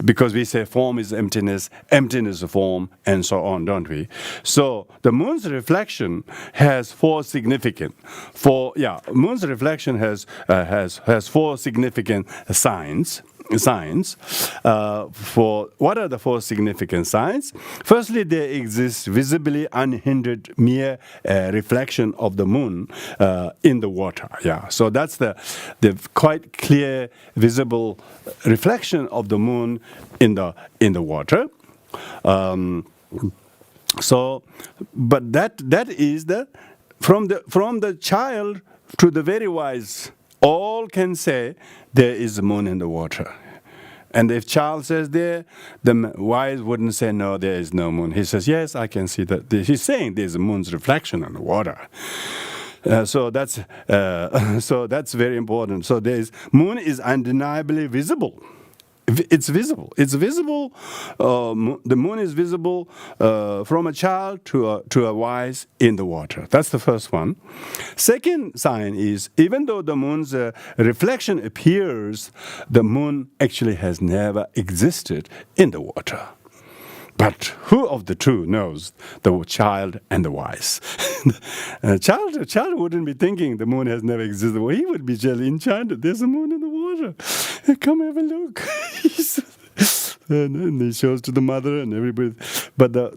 [SPEAKER 1] because we say form is emptiness, emptiness is form, and so on, don't we? So the moon's reflection has four significant. Moon's reflection has four significant signs. For what are the four significant signs? Firstly, there exists visibly unhindered mere reflection of the moon in the water. Yeah, so that's the quite clear visible reflection of the moon in the water. But that is from the child to the very wise, all can say there is a moon in the water. And if child says there, the wise wouldn't say no, there is no moon. He says, yes, I can see that. He's saying there's a moon's reflection on the water. So that's very important. So moon is undeniably visible. It's visible. It's visible. The moon is visible from a child to a wise in the water. That's the first one. Second sign is, even though the moon's reflection appears, the moon actually has never existed in the water. But who of the two knows, the child and the wise? Child wouldn't be thinking the moon has never existed. Well, he would be just enchanted. There's a moon in the water. Come have a look. And he shows to the mother and everybody. The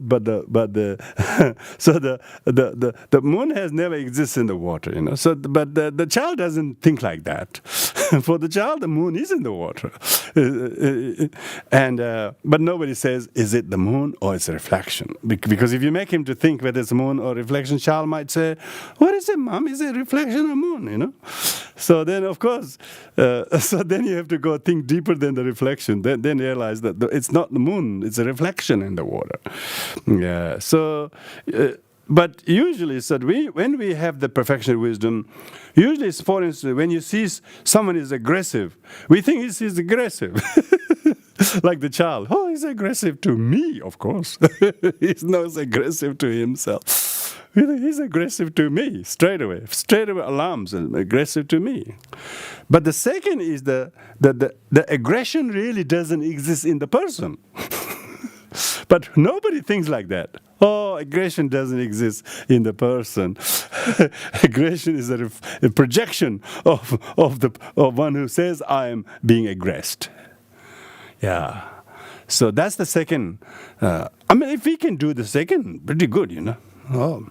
[SPEAKER 1] moon has never existed in the water, you know. So, but the child doesn't think like that. For the child, the moon is in the water, but nobody says, is it the moon or it's a reflection? Because if you make him to think whether it's a moon or reflection, child might say, what is it, mom? Is it a reflection or moon? You know. So then, of course, then you have to go think deeper than the reflection. Then realize that it's not the moon; it's a reflection in the water. Yeah. So. But usually, when we have the perfection wisdom, usually, for instance, when you see someone is aggressive, we think he's aggressive. Like the child. Oh, he's aggressive to me, of course. He's not aggressive to himself. He's aggressive to me, straight away alarms and aggressive to me. But the second is the aggression really doesn't exist in the person. But nobody thinks like that. Oh, aggression doesn't exist in the person. Aggression is a projection of one who says, I am being aggressed. Yeah. So that's the second. If we can do the second, pretty good, you know. Oh,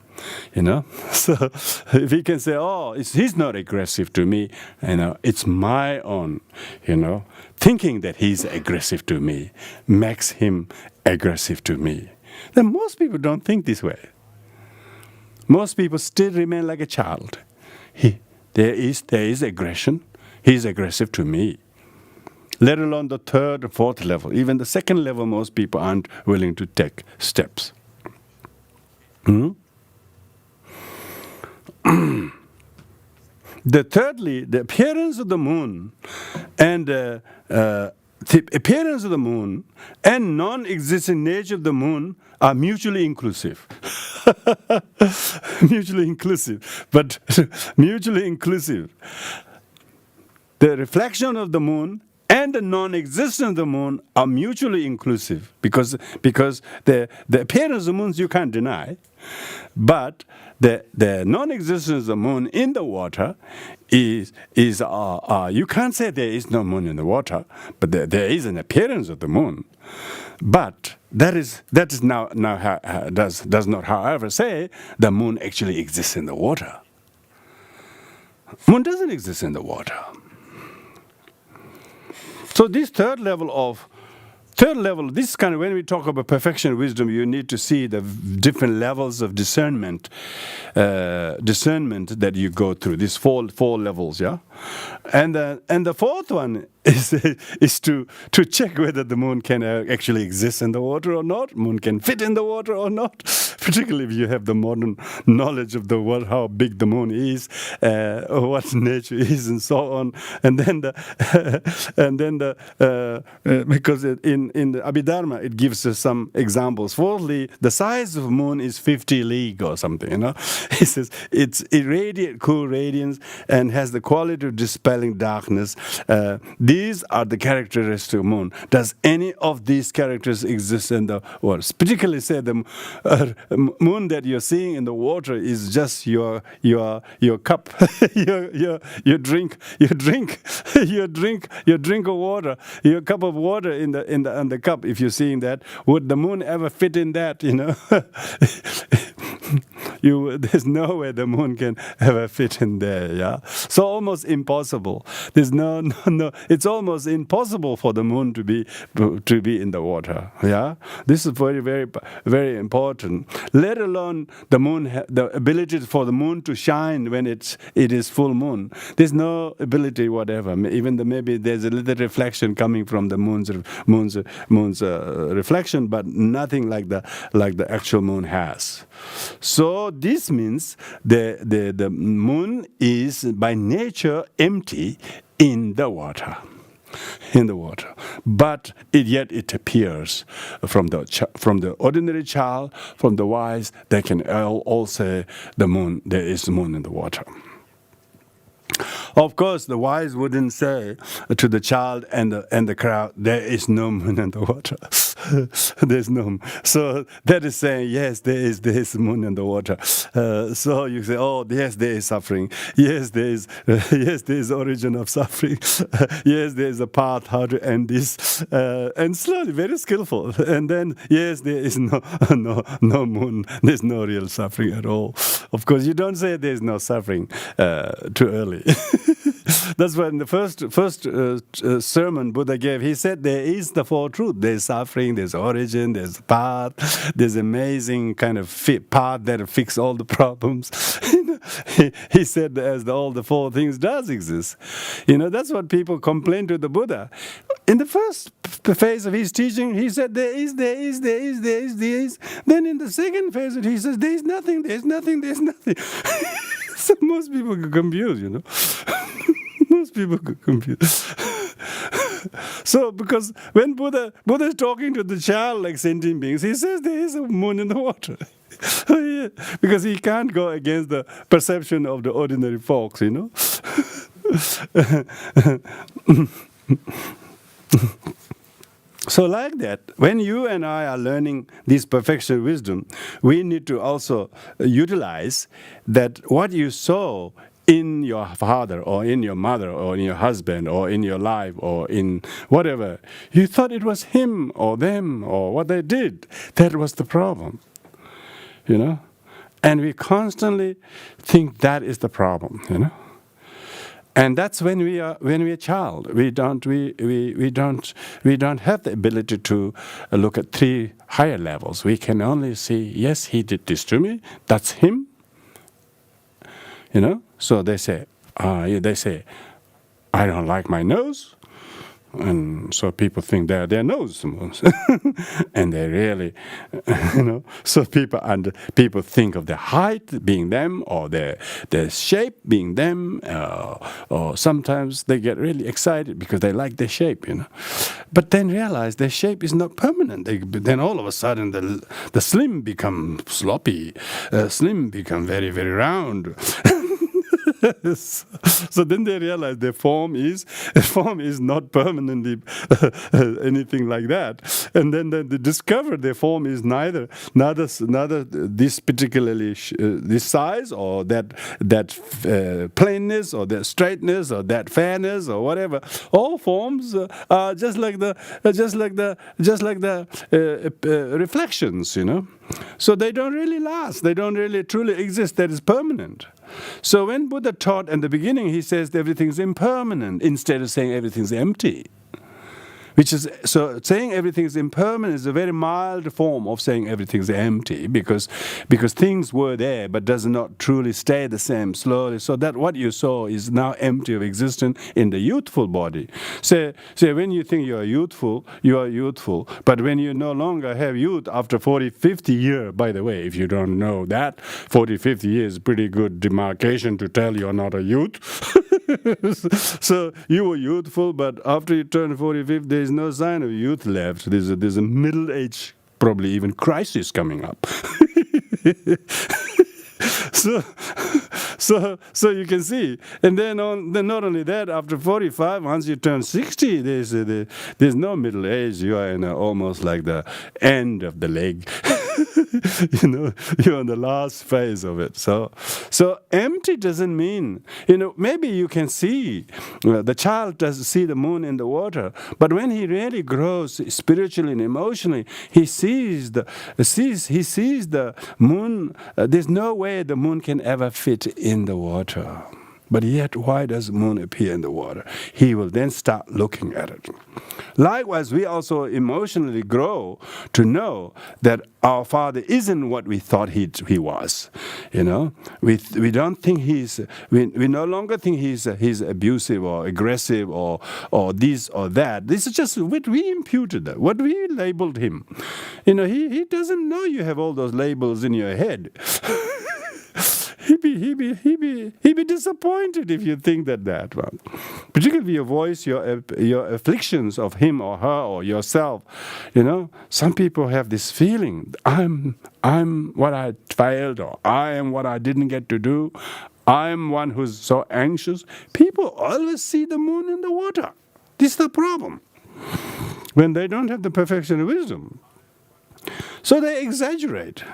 [SPEAKER 1] you know. So if he can say, oh, he's not aggressive to me, you know, it's my own, you know, thinking that he's aggressive to me makes him aggressive to me. Then most people don't think this way. Most people still remain like a child. There is aggression. He's aggressive to me. Let alone the third or fourth level. Even the second level, most people aren't willing to take steps. Thirdly, the appearance of the moon and non-existent nature of the moon are mutually inclusive. Mutually inclusive. But mutually inclusive. The reflection of the moon and the non-existence of the moon are mutually inclusive because the appearance of the moon you can't deny, but the non-existence of the moon in the water is you can't say there is no moon in the water, but there is an appearance of the moon. But that is now does not, however, say the moon actually exists in the water. Moon doesn't exist in the water. So this third level, this kind of, when we talk about perfection wisdom, you need to see the different levels of discernment that you go through. These four levels, yeah. And the fourth one is to check whether the moon can actually exist in the water or not, moon can fit in the water or not, particularly if you have the modern knowledge of the world, how big the moon is, what nature is, and so on. And then because in the Abhidharma it gives us some examples. Fourthly, the size of the moon is 50 league or something. He says it's irradiate, cool radiance, and has the quality of dispelling darkness. These are the characteristics of moon. Does any of these characters exist in the world? Particularly say the moon that you're seeing in the water is just your cup, your drink of water, your cup of water in the cup. If you're seeing that, would the moon ever fit in that? There's no way the moon can ever fit in there. Yeah, so almost impossible. There's no. It's almost impossible for the moon to be in the water. Yeah, this is very, very, very important. Let alone the moon, the ability for the moon to shine when it is full moon. There's no ability whatever. Even maybe there's a little reflection coming from the moon's reflection, but nothing like the actual moon has. So this means the moon is by nature empty in the water. But yet it appears from the ordinary child, from the wise, they can all say the moon, there is moon in the water. Of course, the wise wouldn't say to the child and the crowd, there is no moon in the water. There's no. So that is saying, yes, there is moon in the water. So you say, oh, yes, there is suffering. Yes, there is origin of suffering. Yes, there is a path how to end this, and slowly, very skillful. And then, yes, there is no moon. There's no real suffering at all. Of course, you don't say there is no suffering too early. That's why in the first sermon Buddha gave, he said there is the four truths. There's suffering, there's origin, there's path, there's amazing kind of path that fixes all the problems. He said all the four things does exist. That's what people complain to the Buddha. In the first phase of his teaching, he said there is. Then in the second phase, he says there is nothing. So most people get confused, Most people get confused. So, because when Buddha is talking to the child like sentient beings, he says there is a moon in the water. Because he can't go against the perception of the ordinary folks, So like that, when you and I are learning this perfection wisdom, we need to also utilize that what you saw in your father or in your mother or in your husband or in your life or in whatever, you thought it was him or them or what they did. That was the problem, And we constantly think that is the problem, And that's when we are a child. We don't have the ability to look at three higher levels. We can only see, yes, he did this to me. That's him. So they say, I don't like my nose. And so people think they're their nose, and they really, So people think of their height being them, or their shape being them, or sometimes they get really excited because they like their shape, But then realize their shape is not permanent. Then all of a sudden the slim become sloppy, slim become very, very round. So then they realize their form is not permanently anything like that, and then they discover their form is neither this particularly this size or that plainness or that straightness or that fairness or whatever. All forms are just like the reflections, So they don't really last. They don't really truly exist. That is permanent. So when Buddha taught in the beginning, he says everything's impermanent instead of saying everything's empty. Which is, so saying everything is impermanent is a very mild form of saying everything is empty, because things were there but does not truly stay the same slowly. So that what you saw is now empty of existence in the youthful body. Say when you think you are youthful, but when you no longer have youth after 40, 50 years, by the way, if you don't know that, 40, 50 years is pretty good demarcation to tell you're not a youth. So you were youthful, but after you turn 40, 50, there is no sign of youth left. There's a middle age, probably even crisis coming up. So you can see, and then not only that, after 45, once you turn 60, there's no middle age. You are in almost like the end of the leg. You're in the last phase of it. So empty doesn't mean, maybe you can see, the child does see the moon in the water, but when he really grows spiritually and emotionally, he sees the moon. There's no way the moon can ever fit in the water. But yet, why does the moon appear in the water? He will then start looking at it. Likewise, we also emotionally grow to know that our Father isn't what we thought he was. We don't think we no longer think he's abusive or aggressive or this or that. This is just what we imputed, what we labeled him. He doesn't know you have all those labels in your head. He'd be disappointed if you think that one. Particularly if you voice your afflictions of him or her or yourself. Some people have this feeling, I'm what I failed, or I am what I didn't get to do. I'm one who's so anxious. People always see the moon in the water. This is the problem. When they don't have the perfection of wisdom. So they exaggerate.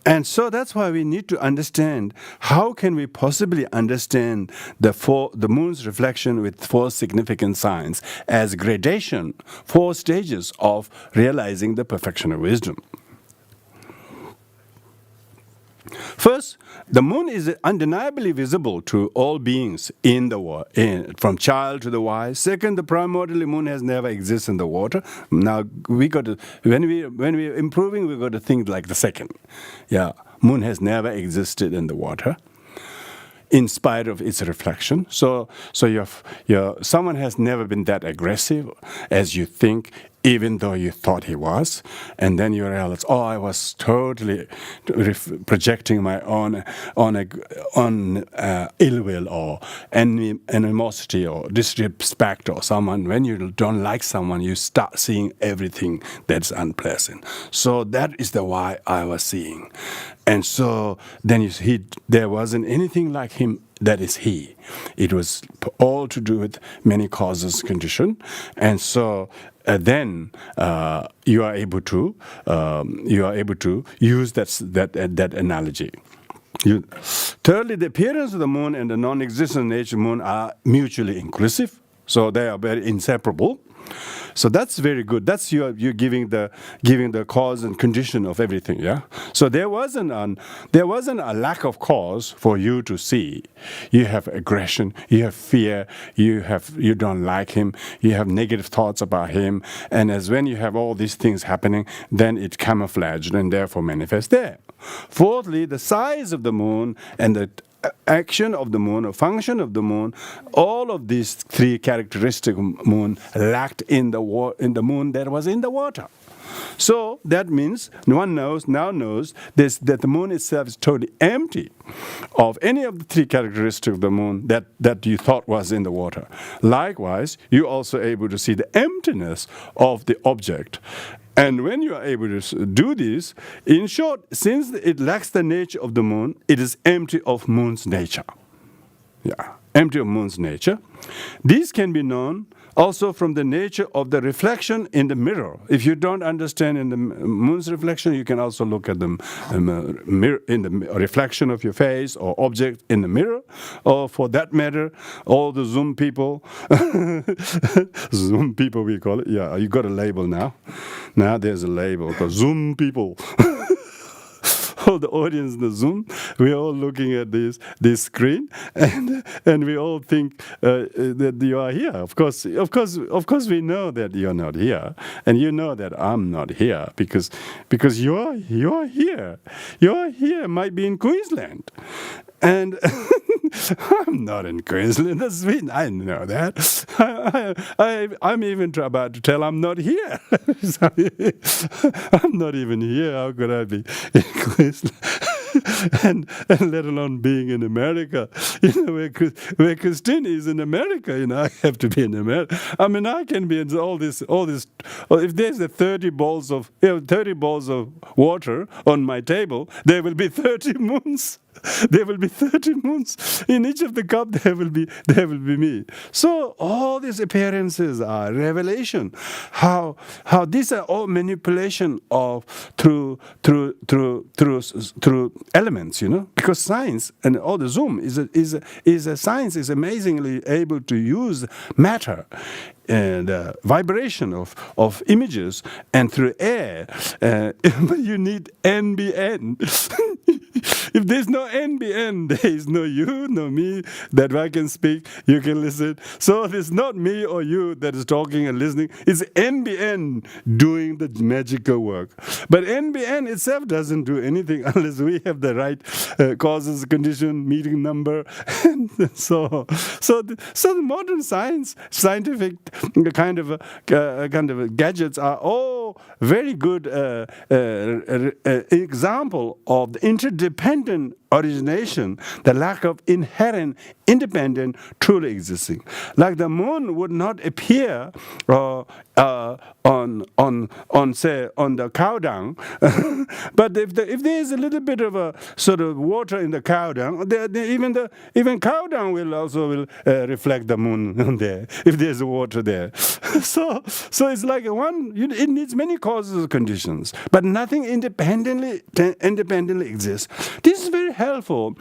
[SPEAKER 1] And so that's why we need to understand, how can we possibly understand the moon's reflection with 4 significant signs as gradation, 4 stages of realizing the perfection of wisdom. First, the moon is undeniably visible to all beings in the water, from child to the wise. Second, the primordial moon has never existed in the water. Now we got to, when we're improving, we got to think like the second. Moon has never existed in the water, in spite of its reflection. So someone has never been that aggressive as you think, even though you thought he was, and then you realize, I was totally projecting my own ill will or animosity or disrespect or someone. When you don't like someone, you start seeing everything that's unpleasant. So that is the why I was seeing. And so then there wasn't anything like him that is he. It was all to do with many causes, condition, and so then you are able to use that analogy. Thirdly, the appearance of the moon and the non-existent nature moon are mutually inclusive, so they are very inseparable. So that's very good. That's you're giving the cause and condition of everything. So there wasn't a lack of cause for you to see. You have aggression, you have fear, you don't like him, you have negative thoughts about him, and as when you have all these things happening, then it camouflaged and therefore manifests there. Fourthly, the size of the moon and the action of the moon or function of the moon, all of these 3 characteristics of moon lacked in the moon that was in the water. So that means one now knows that the moon itself is totally empty of any of the 3 characteristics of the moon that you thought was in the water. Likewise, you're also able to see the emptiness of the object. And when you are able to do this, in short, since it lacks the nature of the moon, it is empty of moon's nature. Empty of moon's nature. These can be known also from the nature of the reflection in the mirror. If you don't understand in the moon's reflection, you can also look at the mirror in the reflection of your face or object in the mirror, or for that matter, all the Zoom people, Zoom people we call it. You got a label now. Now there's a label called Zoom people. all the audience in the Zoom, we're all looking at this screen, and we all think that you are here. Of course, we know that you're not here, and you know that I'm not here because you're here. You're here. Might be in Queensland, and I'm not in Queensland. That's Sweden. I know that. I'm even about to tell I'm not here. I'm not even here. How could I be in Queensland? and let alone being in America, where Christine is in America, I have to be in America. I mean, I can be in all this. If there's 30 balls of water on my table, there will be 30 moons. There will be 30 moons. In each of the cup there will be me. So all these appearances are revelation. How these are all manipulation of through elements, because science and all the Zoom is a science is amazingly able to use matter and vibration of images and through air. You need NBN. If there's no NBN, there is no you, no me, that I can speak, you can listen. So it's not me or you that is talking and listening. It's NBN doing the magical work. But NBN itself doesn't do anything unless we have the right causes, condition, meeting number. And so the modern scientific kind of gadgets are all very good example of the interdependent origination, the lack of inherent independent truly existing. Like the moon would not appear on the cow dung, but if there is a little bit of a sort of water in the cow dung, even cow dung will reflect the moon on there if there's water there. So it's like it needs many causes and conditions, but nothing independently exists. This is very helpful.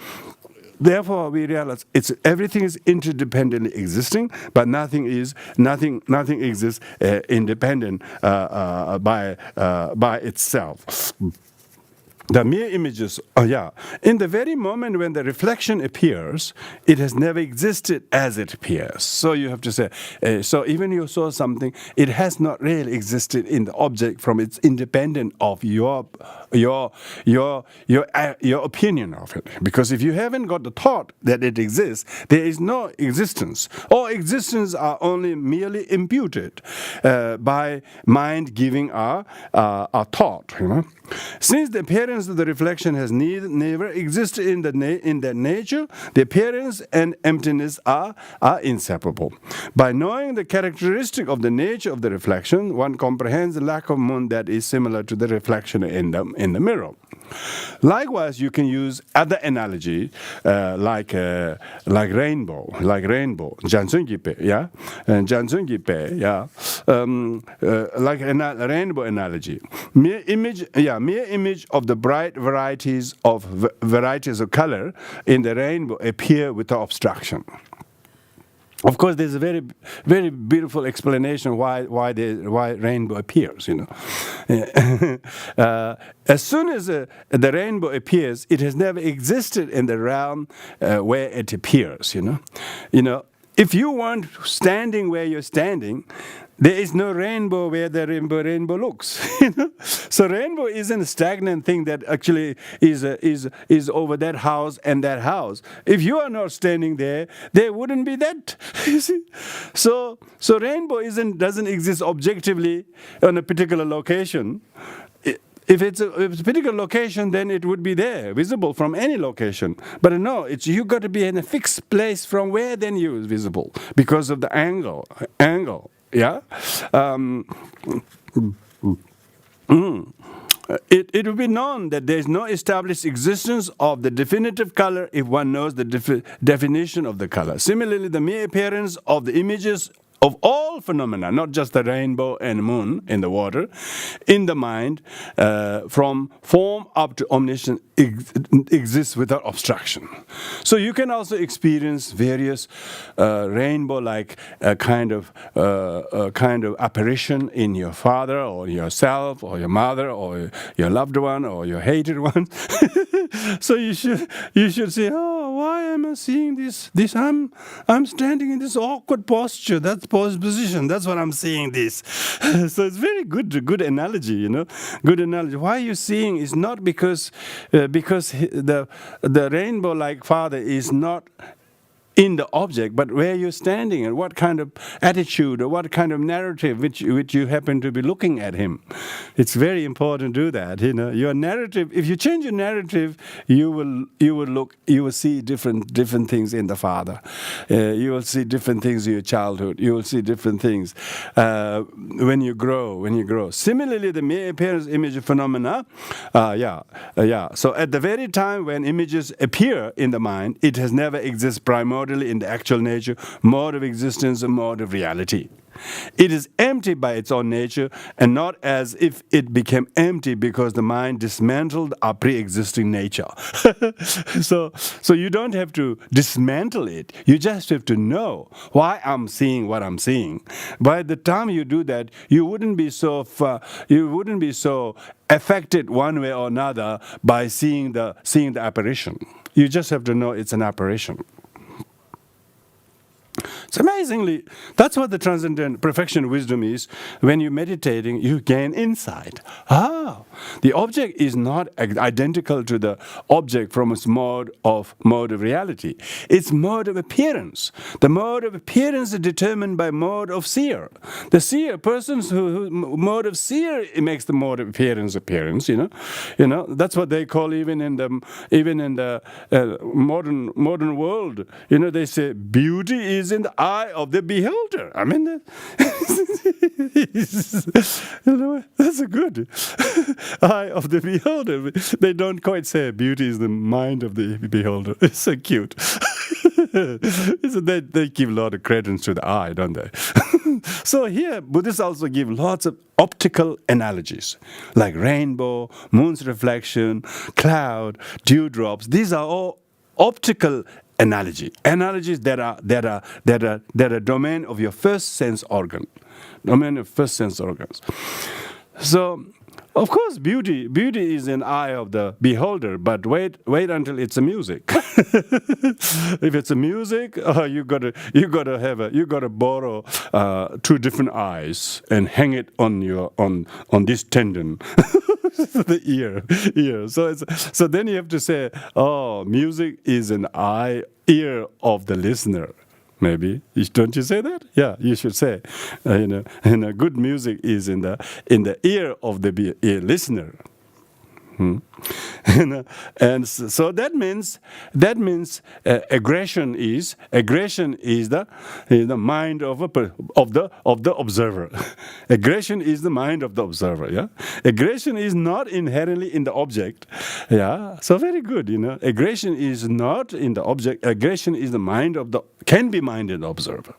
[SPEAKER 1] Therefore, we realize everything is interdependently existing, but nothing exists independent by itself. The mere images, in the very moment when the reflection appears, it has never existed as it appears. So you have to say, so even you saw something, it has not really existed in the object from its independent of your opinion of it. Because if you haven't got the thought that it exists, there is no existence. All existence are only merely imputed by mind giving our thought. Since the appearance of the reflection has never existed in that nature, the appearance and emptiness are inseparable. By knowing the characteristic of the nature of the reflection, one comprehends the lack of moon that is similar to the reflection in the mirror. Likewise, you can use other analogy like rainbow, Jansungipe, like a rainbow analogy. Mere image of the bright varieties of color in the rainbow appear without obstruction. Of course, there's a very, very beautiful explanation why rainbow appears. As soon as the rainbow appears, it has never existed in the realm where it appears. If you weren't standing where you're standing, there is no rainbow where the rainbow looks. So rainbow isn't a stagnant thing that actually is over that house and that house. If you are not standing there, there wouldn't be that. You see, so rainbow doesn't exist objectively on a particular location. If it's a particular location, then it would be there, visible from any location. But no, you got to be in a fixed place from where then you is visible because of the angle. Yeah. It will be known that there is no established existence of the definitive color if one knows the definition of the color. Similarly, the mere appearance of the images of all phenomena, not just the rainbow and moon in the water, in the mind, from form up to omniscience, exists without obstruction. So you can also experience various rainbow-like kind of apparition in your father or yourself or your mother or your loved one or your hated one. So you should say, oh, why am I seeing this? I'm standing in this awkward posture. That's position. That's what I'm seeing this. So it's very good analogy, you know. Good analogy. Why you're seeing is not because the rainbow-like father is not in the object, but where you're standing and what kind of attitude or what kind of narrative which you happen to be looking at him. It's very important to do that. You know, your narrative. If you change your narrative, you will see different things in the Father. You will see different things in your childhood. You will see different things when you grow. Similarly, the mere appearance image phenomena. So at the very time when images appear in the mind, it has never existed primordially in the actual nature, mode of existence, and mode of reality. It is empty by its own nature, and not as if it became empty because the mind dismantled our pre-existing nature. So you don't have to dismantle it. You just have to know why I'm seeing what I'm seeing. By the time you do that, you wouldn't be so affected one way or another by seeing the apparition. You just have to know it's an apparition. It's amazingly, that's what the transcendent perfection wisdom is. When you're meditating, you gain insight. The object is not identical to the object from its mode of reality. It's mode of appearance. The mode of appearance is determined by mode of seer. The seer, persons who mode of seer, it makes the mode of appearance. You know, that's what they call even in the modern world. You know, they say beauty is in the eye of the beholder. I mean, you know, that's a good eye of the beholder. They don't quite say beauty is the mind of the beholder. It's so cute. They give a lot of credence to the eye, don't they? So here, Buddhists also give lots of optical analogies, like rainbow, moon's reflection, cloud, dewdrops. These are all optical analogies that are domain of your first sense organs. So, of course, beauty is in eye of the beholder. But wait until it's a music. If it's a music, you gotta borrow two different eyes and hang it on this tendon. The ear. So then you have to say, oh, music is an ear of the listener. Maybe don't you say that? Yeah, you should say. Good music is in the ear of the listener. And so that means aggression is the mind of the observer. Aggression is the mind of the observer. Yeah, aggression is not inherently in the object. Yeah, so very good. You know, aggression is not in the object. Aggression is the mind can be mind in the observer.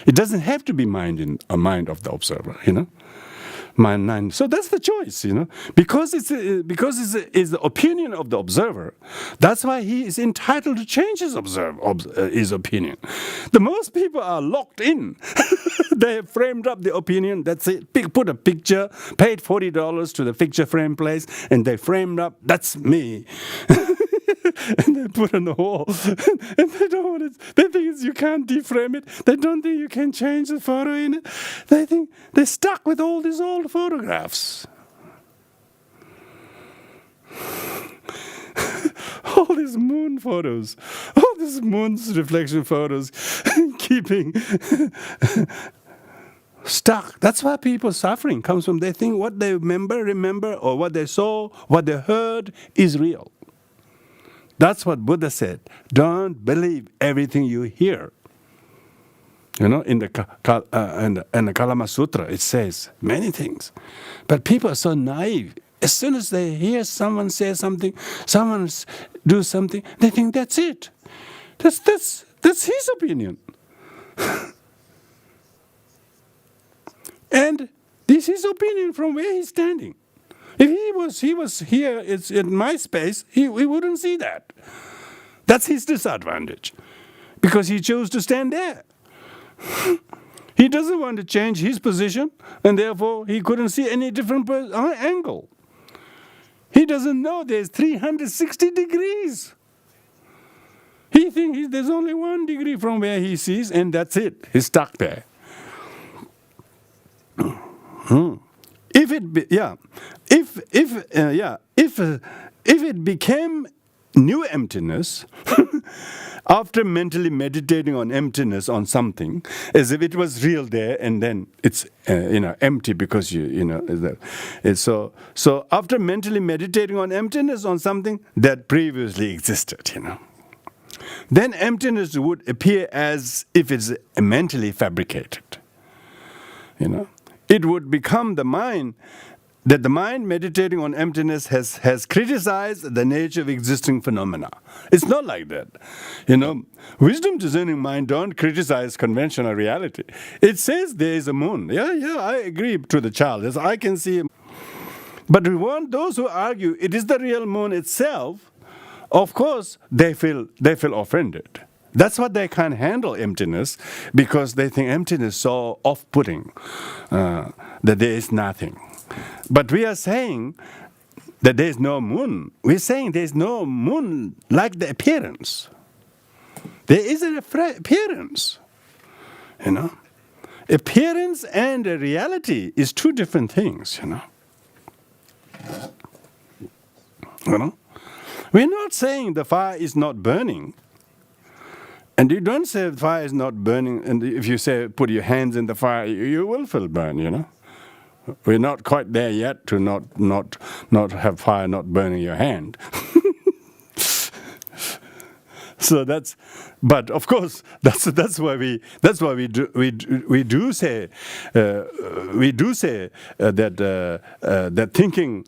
[SPEAKER 1] It doesn't have to be mind of the observer. You know. Mind. So that's the choice, you know, because it's the opinion of the observer. That's why he is entitled to change his opinion. The most people are locked in. They have framed up the opinion. That's it. Put a picture, paid $40 to the picture frame place, and they framed up. That's me. And they put on the wall, and they don't want it. They think you can't deframe it. They don't think you can change the photo in it. They think they're stuck with all these old photographs. All these moon photos, all these moon's reflection photos, keeping stuck. That's why people suffering comes from. They think what they remember, or what they saw, what they heard is real. That's what Buddha said. Don't believe everything you hear. You know, in the Kalama Sutra, it says many things. But people are so naive. As soon as they hear someone say something, someone do something, they think that's it. That's his opinion. And this is his opinion from where he's standing. If he was here, it's in my space, he wouldn't see that. That's his disadvantage, because he chose to stand there. He doesn't want to change his position, and therefore he couldn't see any different angle. He doesn't know there's 360 degrees. He thinks there's only 1 degree from where he sees, and that's it. He's stuck there. If it became new emptiness after mentally meditating on emptiness on something, as if it was real there, and then it's empty because so after mentally meditating on emptiness on something that previously existed, then emptiness would appear as if it's mentally fabricated. It would become the mind, that the mind meditating on emptiness has criticized the nature of existing phenomena. It's not like that. Wisdom discerning mind don't criticize conventional reality. It says there is a moon. Yeah, I agree to the child. Yes, I can see. But we want those who argue it is the real moon itself. Of course, they feel offended. That's why they can't handle emptiness, because they think emptiness is so off-putting, that there is nothing. But we are saying that there is no moon. We're saying there is no moon like the appearance. There is an appearance. Appearance and reality is two different things. We're not saying the fire is not burning. And you don't say the fire is not burning, and if you say put your hands in the fire, you will feel burn, We're not quite there yet to not have fire not burning your hand. So but of course that's why we do say that thinking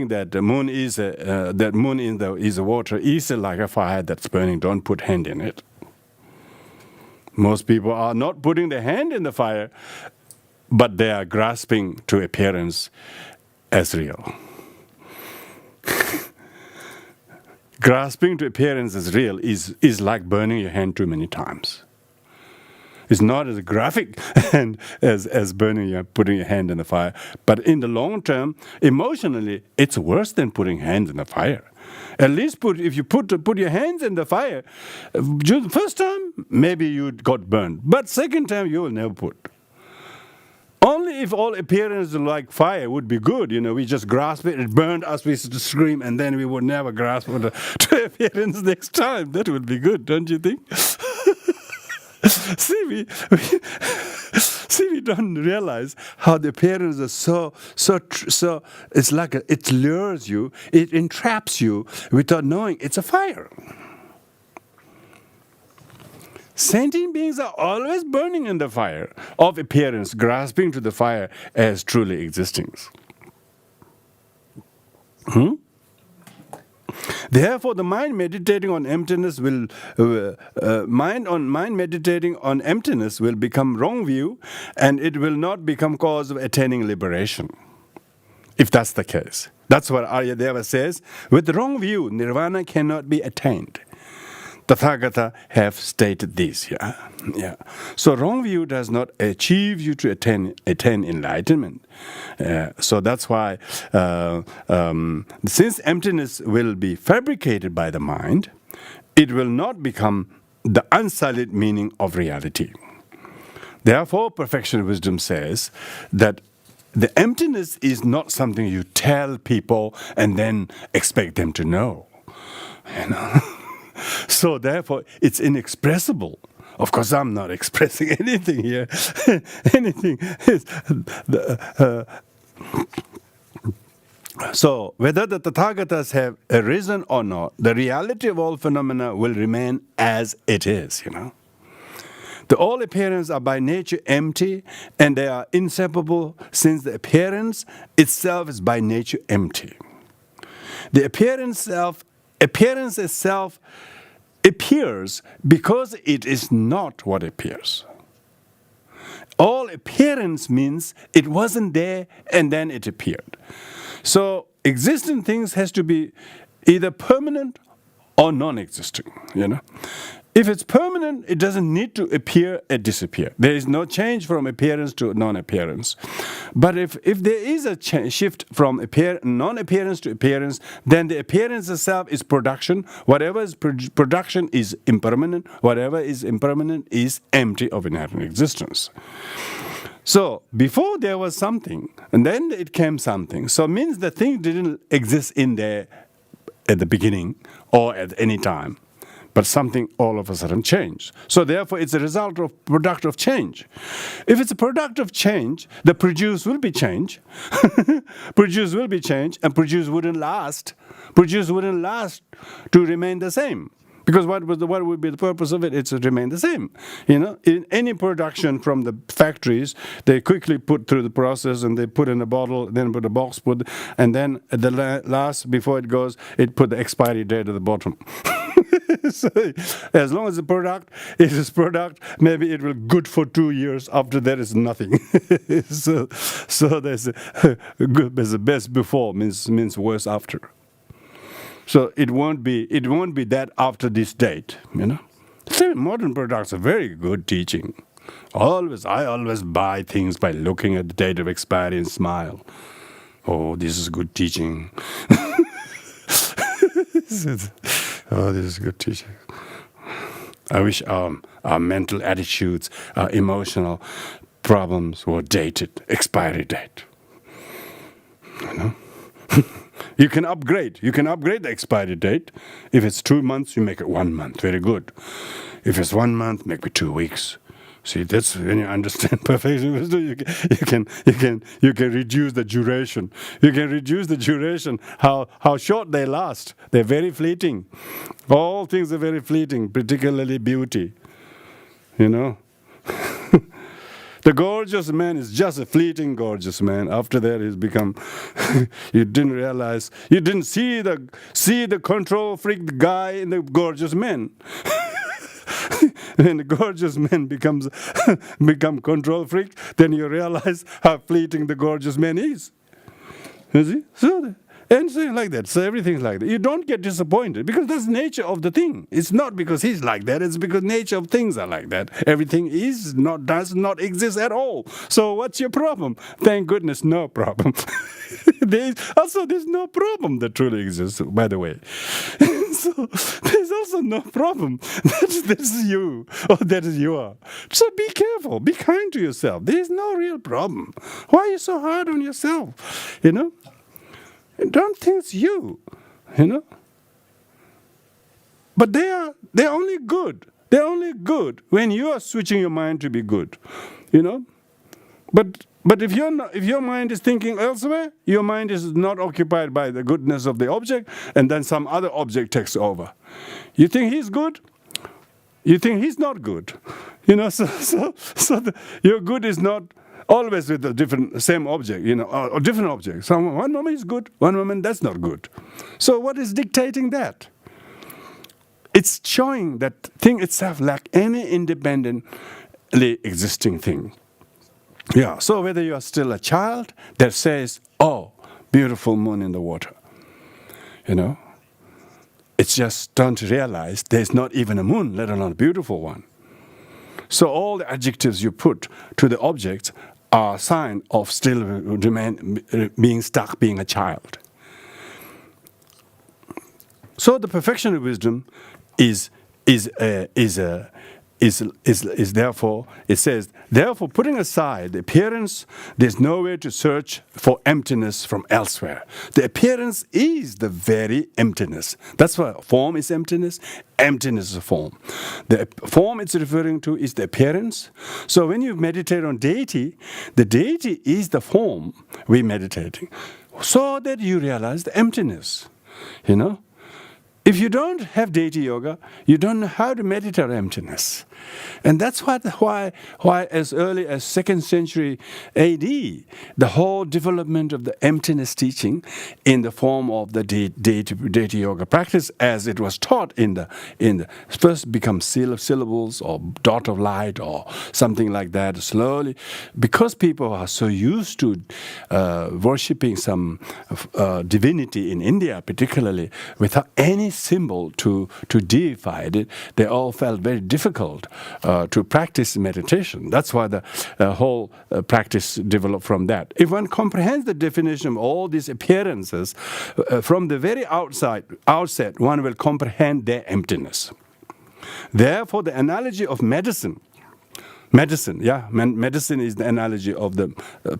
[SPEAKER 1] that the moon is is water is like a fire that's burning. Don't put hand in it. Most people are not putting their hand in the fire, but they are grasping to appearance as real. Grasping to appearance as real is like burning your hand too many times. It's not as graphic and as putting your hand in the fire. But in the long term, emotionally, it's worse than putting hands in the fire. At least if you put your hands in the fire, the first time, maybe you got burned. But second time, you will never put. Only if all appearance like fire would be good, we just grasp it, it burned us, we used to scream, and then we would never grasp to appearance next time. That would be good, don't you think? See, we don't realize how the appearance is so. It's like it lures you, it entraps you without knowing it's a fire. Sentient beings are always burning in the fire of appearance, grasping to the fire as truly existing. Therefore, the mind meditating on emptiness mind meditating on emptiness will become wrong view, and it will not become cause of attaining liberation. If that's the case, that's what Aryadeva says. With the wrong view, nirvana cannot be attained. Tathagata have stated this. Yeah. So wrong view does not achieve you to attain enlightenment. So that's why, since emptiness will be fabricated by the mind, it will not become the unsullied meaning of reality. Therefore, perfection wisdom says that the emptiness is not something you tell people and then expect them to know. So therefore, it's inexpressible. Of course, I'm not expressing anything here. So, whether the Tathagatas have arisen or not, the reality of all phenomena will remain as it is, The all appearances are by nature empty, and they are inseparable, since the appearance itself is by nature empty. The appearance itself appears because it is not what appears. All appearance means it wasn't there and then it appeared. So existing things has to be either permanent or non-existing, If it's permanent, it doesn't need to appear and disappear. There is no change from appearance to non-appearance. But if there is a shift from non-appearance to appearance, then the appearance itself is production. Whatever is production is impermanent. Whatever is impermanent is empty of inherent existence. So before there was something, and then it came something. So it means the thing didn't exist in there at the beginning or at any time. But something all of a sudden changed. So therefore, it's a result of product of change. If it's a product of change, the produce will be change. Produce will be change, and produce wouldn't last. Produce wouldn't last to remain the same. Because what would be the purpose of it? It's to remain the same. In any production from the factories, they quickly put through the process and they put in a bottle, then put a box, and then at the last, before it goes, it put the expiry date at the bottom. So, as long as the product is product, maybe it will good for 2 years. After that, it's nothing. so there's the best before means worse after. So it won't be that after this date, Modern products are very good teaching. I always buy things by looking at the date of expiry and smile. Oh, this is good teaching. Oh, this is good teaching. I wish our mental attitudes, our emotional problems were dated, expiry date. You can upgrade. You can upgrade the expiry date. If it's 2 months, you make it 1 month. Very good. If it's 1 month, make it 2 weeks. See, that's when you understand perfection wisdom. You can reduce the duration. You can reduce the duration. How short they last. They're very fleeting. All things are very fleeting, particularly beauty. The gorgeous man is just a fleeting gorgeous man. After that, he's become. You didn't realize. You didn't see the control freak guy in the gorgeous man. When the gorgeous man become control freak, then you realize how fleeting the gorgeous man is. You see? So like that. So everything's like that. You don't get disappointed because that's nature of the thing. It's not because he's like that. It's because nature of things are like that. Everything does not exist at all. So what's your problem? Thank goodness, no problem. There's no problem that truly exists, by the way. So there's also no problem. That's you, or that is you are. So be careful. Be kind to yourself. There's no real problem. Why are you so hard on yourself? Don't think it's you. But they're only good. They're only good when you are switching your mind to be good. But if your mind is thinking elsewhere, your mind is not occupied by the goodness of the object, and then some other object takes over. You think he's good? You think he's not good. Your good is not always with the same object, or different objects. One moment is good, one moment that's not good. So what is dictating that? It's showing that thing itself like any independently existing thing. Yeah, so whether you are still a child that says, oh, beautiful moon in the water, it's just don't realize there's not even a moon, let alone a beautiful one. So all the adjectives you put to the objects are a sign of still being stuck being a child. So the perfection of wisdom is therefore, it says, therefore putting aside the appearance, there's nowhere to search for emptiness from elsewhere. The appearance is the very emptiness. That's why form is emptiness, emptiness is a form. The form it's referring to is the appearance. So when you meditate on deity, the deity is the form we're meditating, so that you realize the emptiness, If you don't have deity yoga, you don't know how to meditate on emptiness. And that's why as early as 2nd century AD, the whole development of the emptiness teaching in the form of the deity yoga practice as it was taught in the first become syllables or dot of light or something like that slowly, because people are so used to worshipping some divinity in India particularly without any symbol to deify it, they all felt very difficult to practice meditation. That's why the whole practice developed from that. If one comprehends the definition of all these appearances from the very outset, one will comprehend their emptiness. Therefore, the analogy of medicine is the analogy of the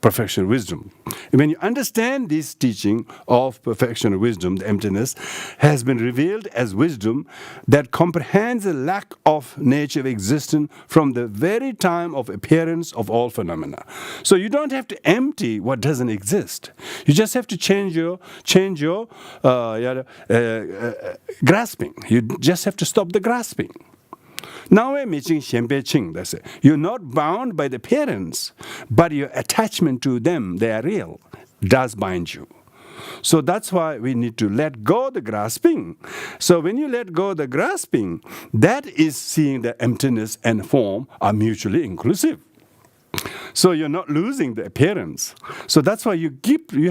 [SPEAKER 1] perfection of wisdom. When you understand this teaching of perfection of wisdom, the emptiness has been revealed as wisdom that comprehends the lack of nature of existence from the very time of appearance of all phenomena. So you don't have to empty what doesn't exist. You just have to change your grasping. You just have to stop the grasping. Now we're meeting Xianbei Qing. That's it. You're not bound by the appearance, but your attachment to them, they are real, does bind you. So that's why we need to let go the grasping. So when you let go the grasping, that is seeing the emptiness and form are mutually inclusive. So you're not losing the appearance. So that's why you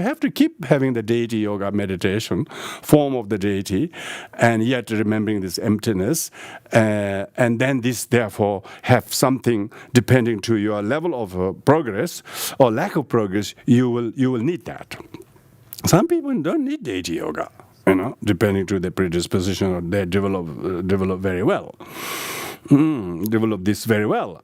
[SPEAKER 1] have to keep having the deity yoga meditation, form of the deity, and yet remembering this emptiness. And then this, therefore, have something depending to your level of progress or lack of progress. You will need that. Some people don't need deity yoga, depending to their predisposition, or they develop very well. Develop this very well.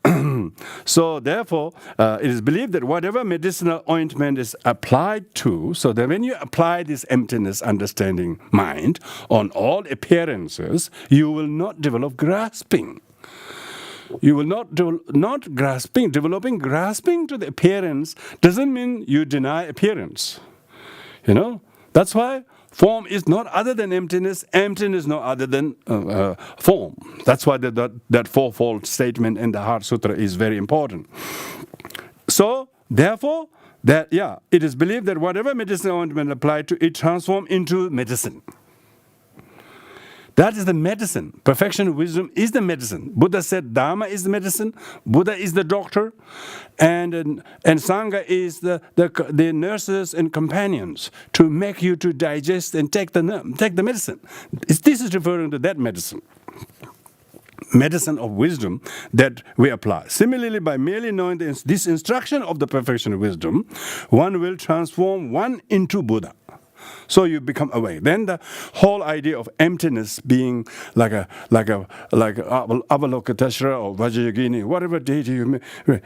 [SPEAKER 1] So therefore, it is believed that whatever medicinal ointment is applied to, so that when you apply this emptiness understanding mind on all appearances, you will not develop grasping. You will not grasping. Developing grasping to the appearance doesn't mean you deny appearance. That's why form is not other than emptiness. Emptiness is not other than form. That's why that fourfold statement in the Heart Sutra is very important. So, therefore, it is believed that whatever medicinal ointment applied to it transforms into medicine. That is the medicine. Perfection of wisdom is the medicine. Buddha said Dharma is the medicine, Buddha is the doctor, and Sangha is the nurses and companions to make you to digest and take the medicine. This is referring to that medicine. Medicine of wisdom that we apply. Similarly, by merely knowing this instruction of the perfection of wisdom, one will transform one into Buddha. So you become awake. Then the whole idea of emptiness being like Avalokiteshvara or Vajrayogini, whatever deity you may,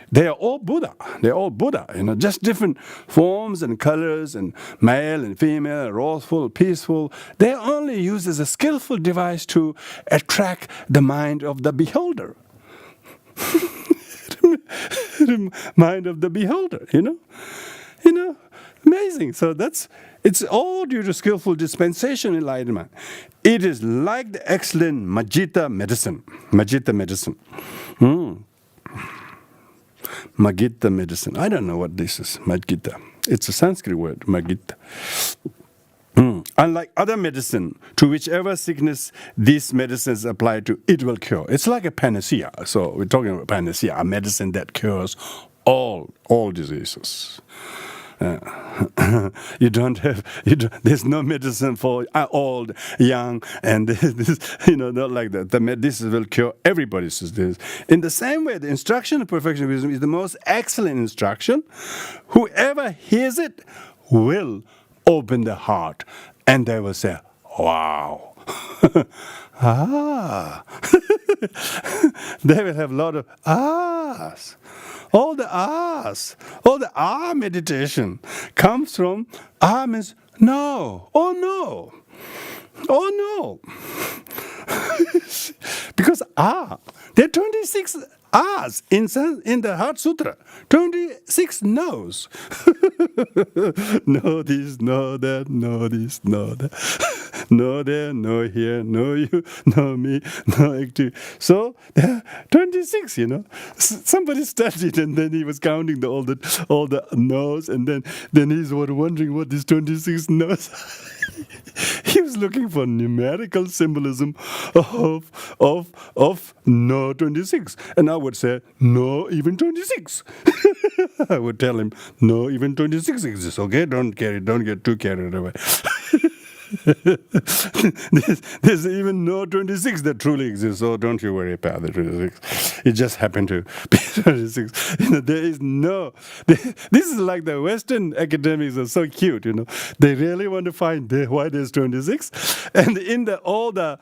[SPEAKER 1] they are all Buddha. They're all Buddha. Just different forms and colors and male and female, wrathful, peaceful. They are only used as a skillful device to attract the mind of the beholder. The mind of the beholder. Amazing. So it's all due to skillful dispensation enlightenment. It is like the excellent Majjhita medicine. Majjhita medicine. Majjhita medicine. I don't know what this is, Majjhita. It's a Sanskrit word, Majjhita. Unlike other medicine, to whichever sickness these medicines apply to, it will cure. It's like a panacea. So we're talking about panacea, a medicine that cures all diseases. There's no medicine for old, young, and not like that. This will cure everybody's disease. In the same way, the instruction of perfection of wisdom is the most excellent instruction. Whoever hears it will open the heart, and they will say, wow. They will have a lot of ahs. All the ah meditation comes from ah means no, oh no, oh no. Because There are 26 R's in the Heart Sutra. 26 no's. No this, no that, no this, no that. No there, no here, no you, no me, no active. So there are 26, Somebody studied and then he was counting all the no's, and then he's wondering what these 26 no's are. He was looking for numerical symbolism of no 26. And I would say, no, even 26. I would tell him, no, even 26 exists, okay? Don't get too carried away. There's even no 26 that truly exists, so don't you worry about the 26. It just happened to be 26. There is no. This is like the Western academics are so cute, They really want to find why there's 26. And in all the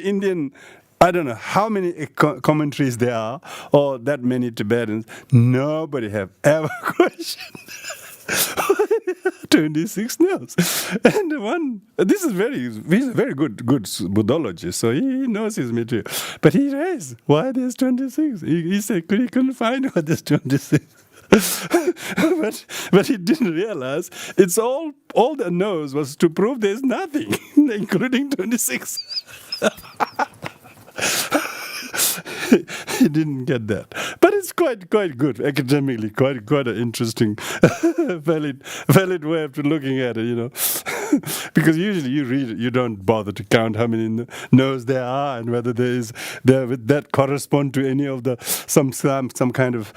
[SPEAKER 1] Indian, I don't know how many commentaries there are, or that many Tibetans, nobody have ever questioned 26 no's. And he's a very good Buddhologist, so he knows his material. But he raised, why there's 26? He said he couldn't find why there's 26. but he didn't realize it's all the no's was to prove there's nothing, including 26. He didn't get that, but it's quite good academically, quite an interesting, valid way of looking at it, because usually you read it, you don't bother to count how many no's there are and whether that correspond to any of the some kind of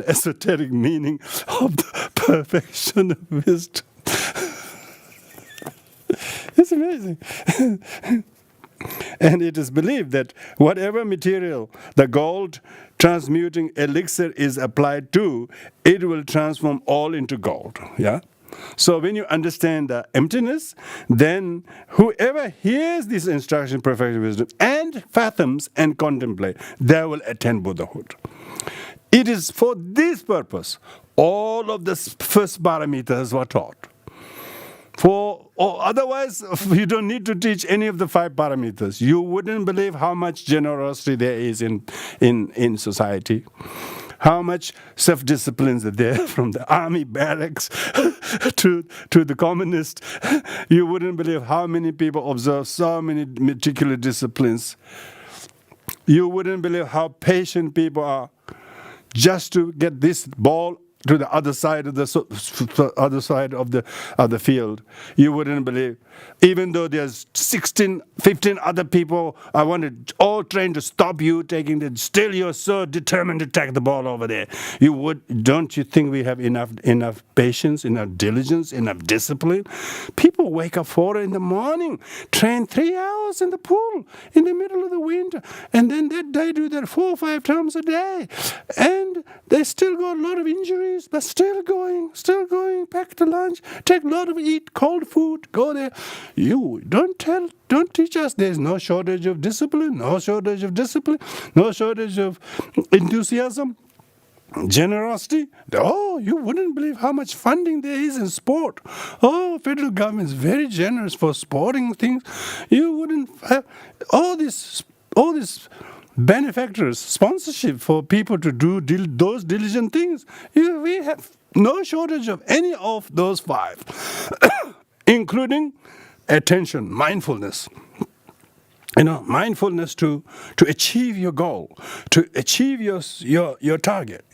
[SPEAKER 1] esoteric meaning of the perfection of wisdom. It's amazing. And it is believed that whatever material the gold transmuting elixir is applied to, it will transform all into gold. Yeah? So when you understand the emptiness, then whoever hears this instruction, perfection, wisdom, and fathoms and contemplate, they will attain Buddhahood. It is for this purpose all of the first paramitas were taught. Otherwise, you don't need to teach any of the 5 paramitas. You wouldn't believe how much generosity there is in society, how much self-disciplines are there from the army barracks to the communist. You wouldn't believe how many people observe so many meticulous disciplines. You wouldn't believe how patient people are just to get this ball to the other side of the field. You wouldn't believe. Even though there's 15 other people, I wanted all trained to stop you taking it. Still, you're so determined to take the ball over there. Don't you think we have enough patience, enough diligence, enough discipline? People wake up 4 in the morning, train 3 hours in the pool in the middle of the winter, and then they do that 4 or 5 times a day, and they still got a lot of injuries, but still going, pack the lunch, take a lot of eat cold food, go there. You don't teach us there's no shortage of discipline, no shortage of enthusiasm, generosity. Oh, you wouldn't believe how much funding there is in sport. Oh, federal government is very generous for sporting things. You wouldn't have all this benefactors, sponsorship for people to do those diligent things. We have no shortage of any of those 5, including attention, mindfulness. Mindfulness to achieve your goal, to achieve your target.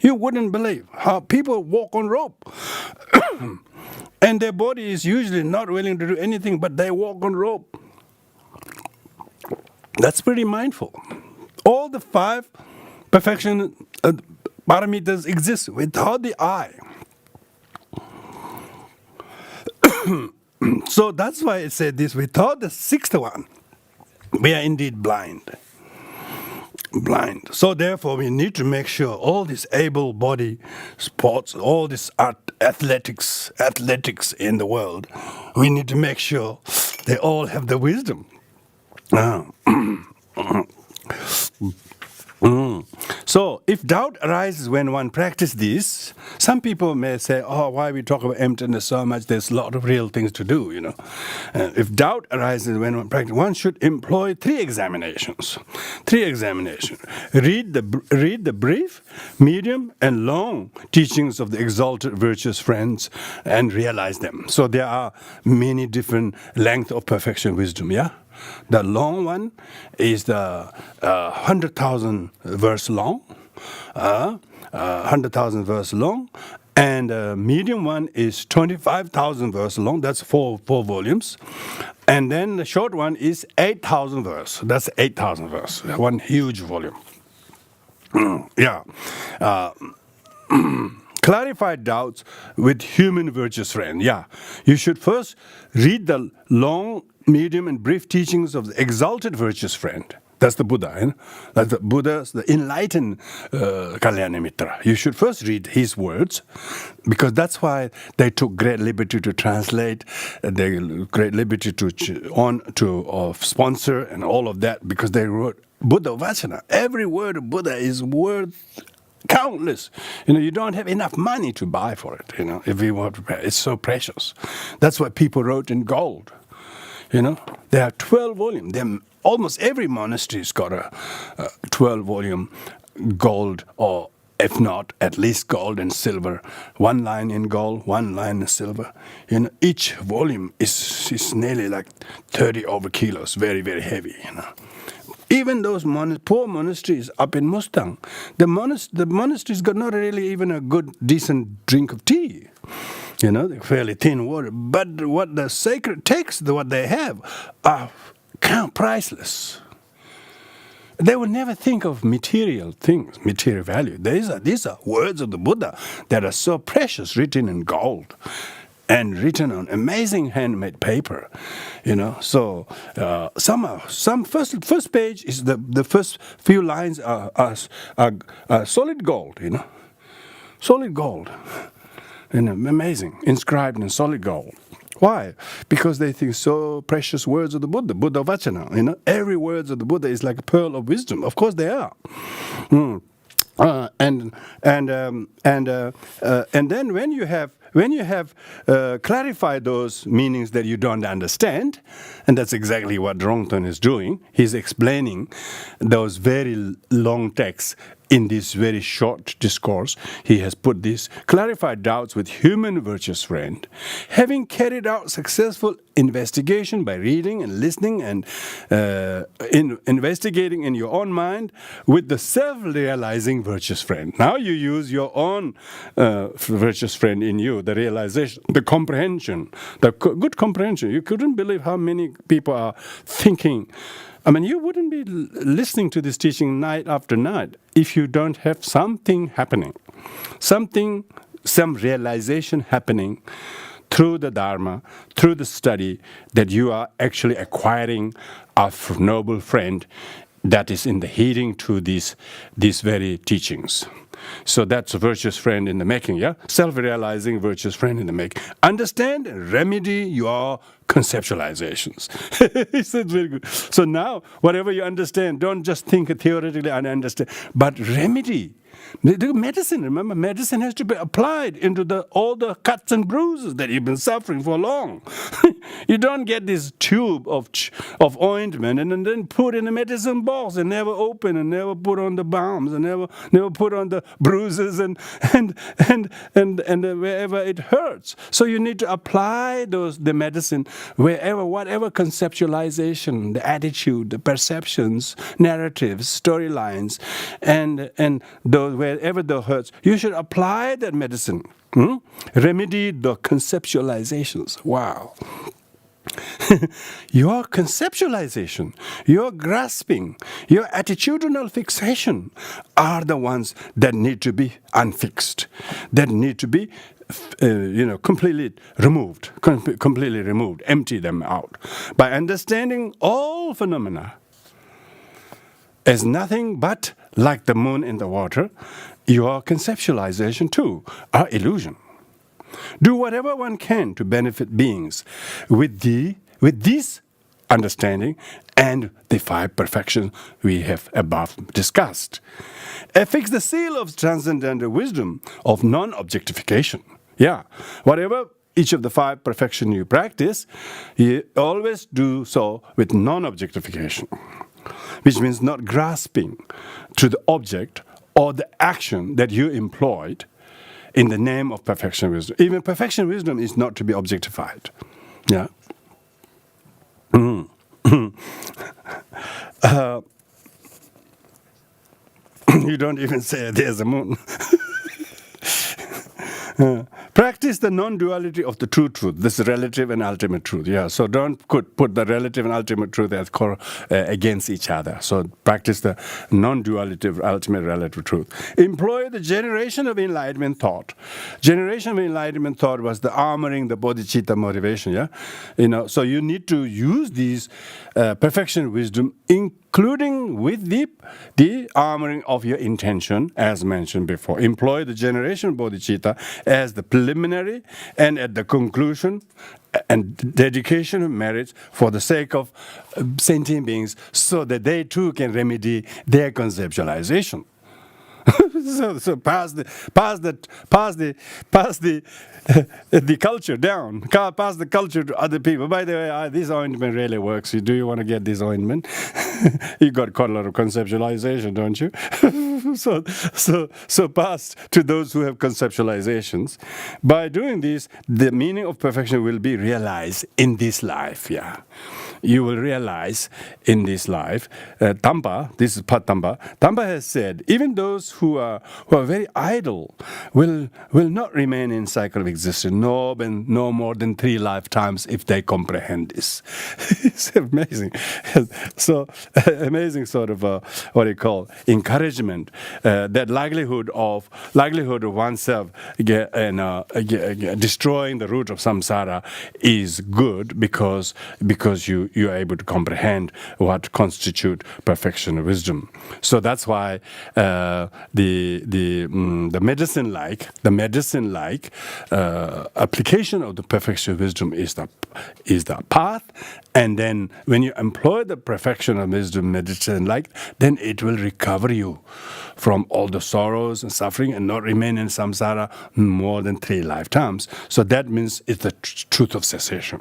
[SPEAKER 1] You wouldn't believe how people walk on rope. And their body is usually not willing to do anything, but they walk on rope. That's pretty mindful. All the 5 perfection paramitas exist without the eye. So that's why it said this, without the 6th one, we are indeed blind. So therefore we need to make sure all this able-bodied sports, all this athletics in the world, we need to make sure they all have the wisdom. So, if doubt arises when one practices this, some people may say, "Oh, why we talk about emptiness so much? There's a lot of real things to do, you know." If doubt arises when one practices, one should employ three examinations. Read the brief, medium, and long teachings of the exalted virtuous friends and realize them. So there are many different lengths of perfection wisdom. Yeah. The long one is the 100,000 verse long, 100,000 verse long, and the medium one is 25,000 verse long. That's four volumes, and then the short one is 8,000 verse. That's 8,000 verse. One huge volume. Yeah. Clarified doubts with human virtuous friend. Yeah, you should first read the long, medium, and brief teachings of the exalted virtuous friend. That's the Buddha. You know? That's the Buddha's, the enlightened Kalyana Mitra. You should first read his words, because that's why they took great liberty to translate, they great liberty to sponsor and all of that, because they wrote Buddha Vachana. Every word of Buddha is worth countless. You know, you don't have enough money to buy for it, you know, if you want to pay. It's so precious. That's why people wrote in gold. You know, there are 12 volumes. Almost every monastery's got a 12-volume gold, or if not, at least gold and silver. One line in gold, one line in silver. You know, each volume is nearly like 30 over kilos, very, very heavy, you know. Even those poor monasteries up in Mustang, the monasteries got not really even a good, decent drink of tea. You know, they're fairly thin water. But what the sacred texts, what they have, are priceless. They would never think of material things, material value. These are words of the Buddha that are so precious, written in gold and written on amazing handmade paper, you know. So some first page is the first few lines are solid gold, you know, solid gold, and amazing, inscribed in solid gold. Why? Because they think so precious words of the Buddha, Buddha Vachana. You know, every word of the Buddha is like a pearl of wisdom. Of course, they are. And then when you have clarified those meanings that you don't understand, and that's exactly what Rongton is doing. He's explaining those very long texts in this very short discourse. He has put these clarified doubts with human virtuous friend, having carried out successful investigation by reading and listening and investigating in your own mind with the self-realizing virtuous friend. Now you use your own virtuous friend in you, the realization, the comprehension, the good comprehension. You couldn't believe how many people are thinking. I mean, you wouldn't be listening to this teaching night after night if you don't have something happening, some realization happening through the Dharma, through the study, that you are actually acquiring a noble friend that is in the heeding to these very teachings. So that's a virtuous friend in the making, yeah? Self-realizing virtuous friend in the making. Understand and remedy your conceptualizations. He said very good. So now, whatever you understand, don't just think theoretically and understand, but remedy. The medicine, remember, medicine has to be applied into all the cuts and bruises that you've been suffering for long. You don't get this tube of ointment and then put in a medicine box and never open and never put on the balms and never put on the bruises and wherever it hurts. So you need to apply the medicine wherever, whatever conceptualization, the attitude, the perceptions, narratives, storylines, and those wherever the hurts, you should apply that medicine. Remedy the conceptualizations. Wow. Your conceptualization, your grasping, your attitudinal fixation are the ones that need to be unfixed, that need to be completely removed, empty them out. By understanding all phenomena as nothing but like the moon in the water, your conceptualization too are illusion. Do whatever one can to benefit beings with this understanding and the 5 perfections we have above discussed. Affix the seal of transcendental wisdom of non-objectification. Yeah, whatever each of the 5 perfections you practice, you always do so with non-objectification, which means not grasping to the object or the action that you employed in the name of perfection wisdom. Even perfection wisdom is not to be objectified. Yeah. You don't even say there's a moon. Practice the non-duality of the true truth. This is relative and ultimate truth. Yeah, so don't put the relative and ultimate truth as against each other. So practice the non-duality of ultimate relative truth. Employ the generation of enlightenment thought. Generation of enlightenment thought was the armoring the bodhicitta motivation. Yeah, so you need to use these perfection wisdom, including with the armoring of your intention, as mentioned before. Employ the generation bodhicitta as the preliminary and at the conclusion and dedication of merits for the sake of sentient beings, so that they too can remedy their conceptualization. So pass the culture down. Pass the culture to other people. By the way, this ointment really works. Do you want to get this ointment? You got quite a lot of conceptualization, don't you? So pass to those who have conceptualizations. By doing this, the meaning of perfection will be realized in this life. Yeah, you will realize in this life. Tampa, this is Pat Tampa. Tampa has said, even those who are very idle will not remain in cycle of existence no more than 3 lifetimes if they comprehend this. It's amazing. So amazing sort of what you call encouragement. That likelihood of oneself destroying the root of samsara is good because you are able to comprehend what constitute perfection of wisdom. So that's why the medicine like application of the perfection of wisdom is the path. And then when you employ the perfection of wisdom, medicine like, then it will recover you from all the sorrows and suffering and not remain in samsara more than 3 lifetimes. So that means it's the truth of cessation.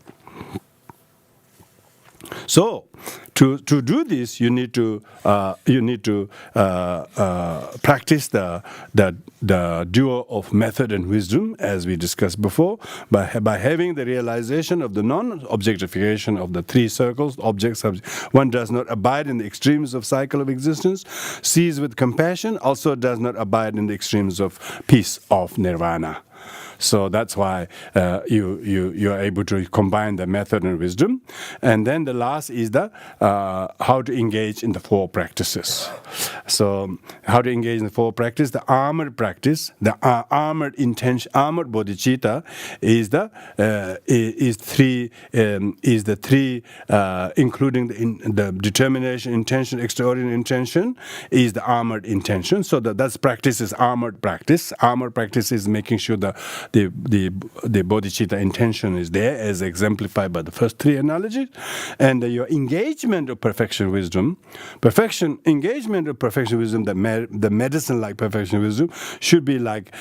[SPEAKER 1] So, to do this, you need to practice the duo of method and wisdom, as we discussed before, by having the realization of the non-objectification of the 3 circles, object, subject. One does not abide in the extremes of cycle of existence, sees with compassion, also does not abide in the extremes of peace of nirvana. So that's why you are able to combine the method and wisdom. And then the last is the how to engage in the 4 practices. So how to engage in the 4 practices. The armored practice, the armored intention, armored bodhicitta is the 3 including the determination, intention, extraordinary intention is the armored intention. So that's practice is armored practice. Armored practice is making sure the bodhicitta intention is there, as exemplified by the first 3 analogies. And your engagement of perfection wisdom, the medicine like perfection wisdom should be like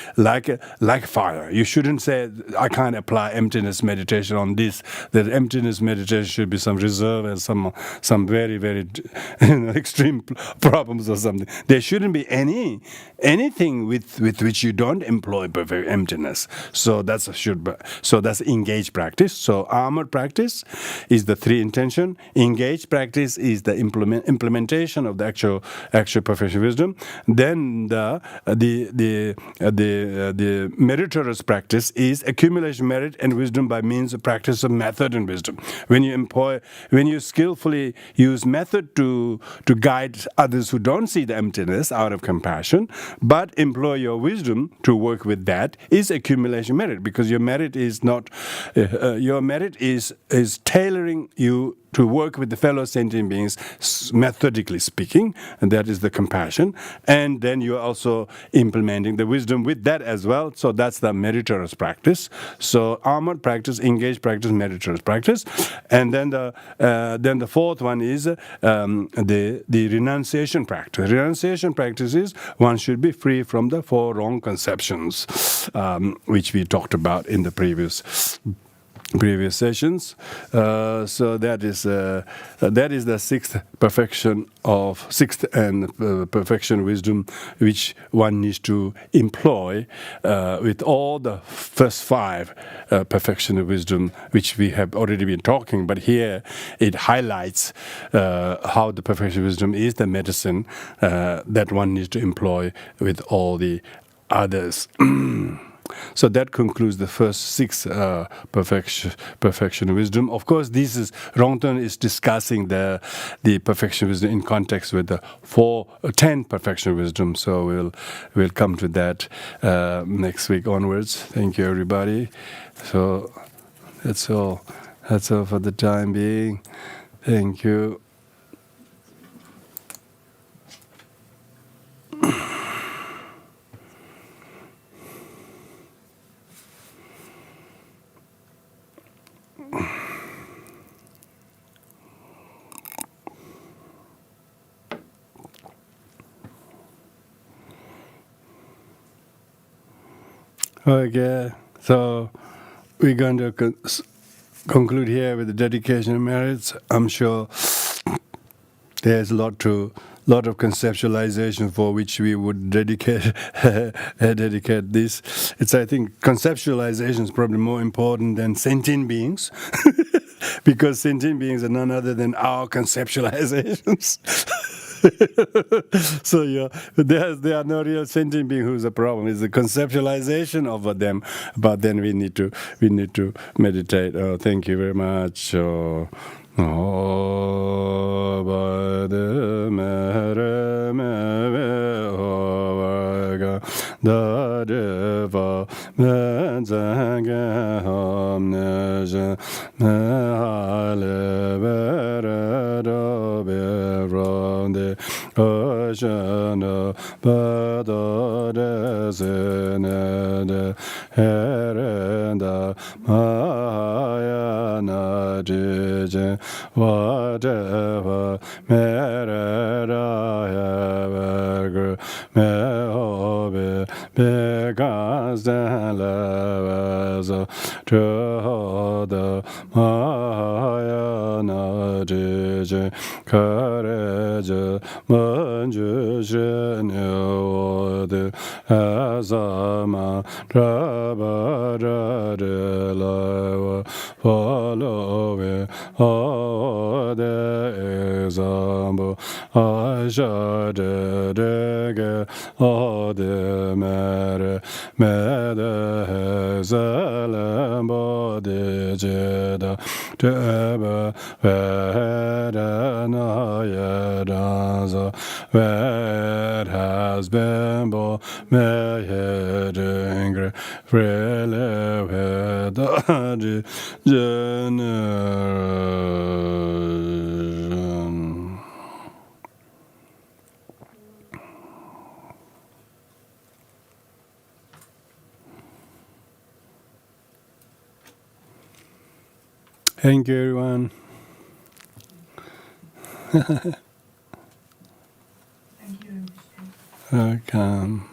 [SPEAKER 1] fire. You shouldn't say, I can't apply emptiness meditation on this. That emptiness meditation should be some reserve and some very, very extreme problems or something. There shouldn't be anything with which you don't employ perfect emptiness. So that's engaged practice. So armored practice is the 3 intention. Engaged practice is the implementation of the actual perfection wisdom. Then the meritorious practice is accumulation merit and wisdom by means of practice of method and wisdom. When you skillfully use method to guide others who don't see the emptiness out of compassion, but employ your wisdom to work with that, is accumulation merit, because your merit is not your merit is tailoring you to work with the fellow sentient beings, methodically speaking, and that is the compassion. And then you're also implementing the wisdom with that as well. So that's the meritorious practice. So armored practice, engaged practice, meritorious practice. And then the fourth one is the renunciation practice. Renunciation practice is one should be free from the four wrong conceptions, which we talked about in the previous sessions. So that is the sixth and perfection wisdom, which one needs to employ with all the first five perfection wisdom, which we have already been talking. But here it highlights how the perfection wisdom is the medicine that one needs to employ with all the others. So that concludes the first six perfection wisdom. Of course, Rongton is discussing the perfection wisdom in context with the 10 perfection wisdom. So we'll come to that next week onwards. Thank you, everybody. So that's all. That's all for the time being. Thank you. Okay, so we're going to conclude here with the dedication of merits. I'm sure there's a lot of conceptualization for which we would dedicate this. I think conceptualization is probably more important than sentient beings, because sentient beings are none other than our conceptualizations. So there are no real sentient being who's a problem. It's the conceptualization of them. But then we need to meditate. Oh, thank you very much. Ocean Badodesene Herenda Mahayana Trichen whatever Merera Mehobe Begas den levels to the Mahayana Trichen courage Manjushenode Azama Rabadadelawa follow it all the example I shall dege all the mere Medezalembo de Jeda Teba Vedanayadaza where has been born my head angry freely with the generation. Thank you, everyone.
[SPEAKER 2] Thank you.
[SPEAKER 1] Welcome.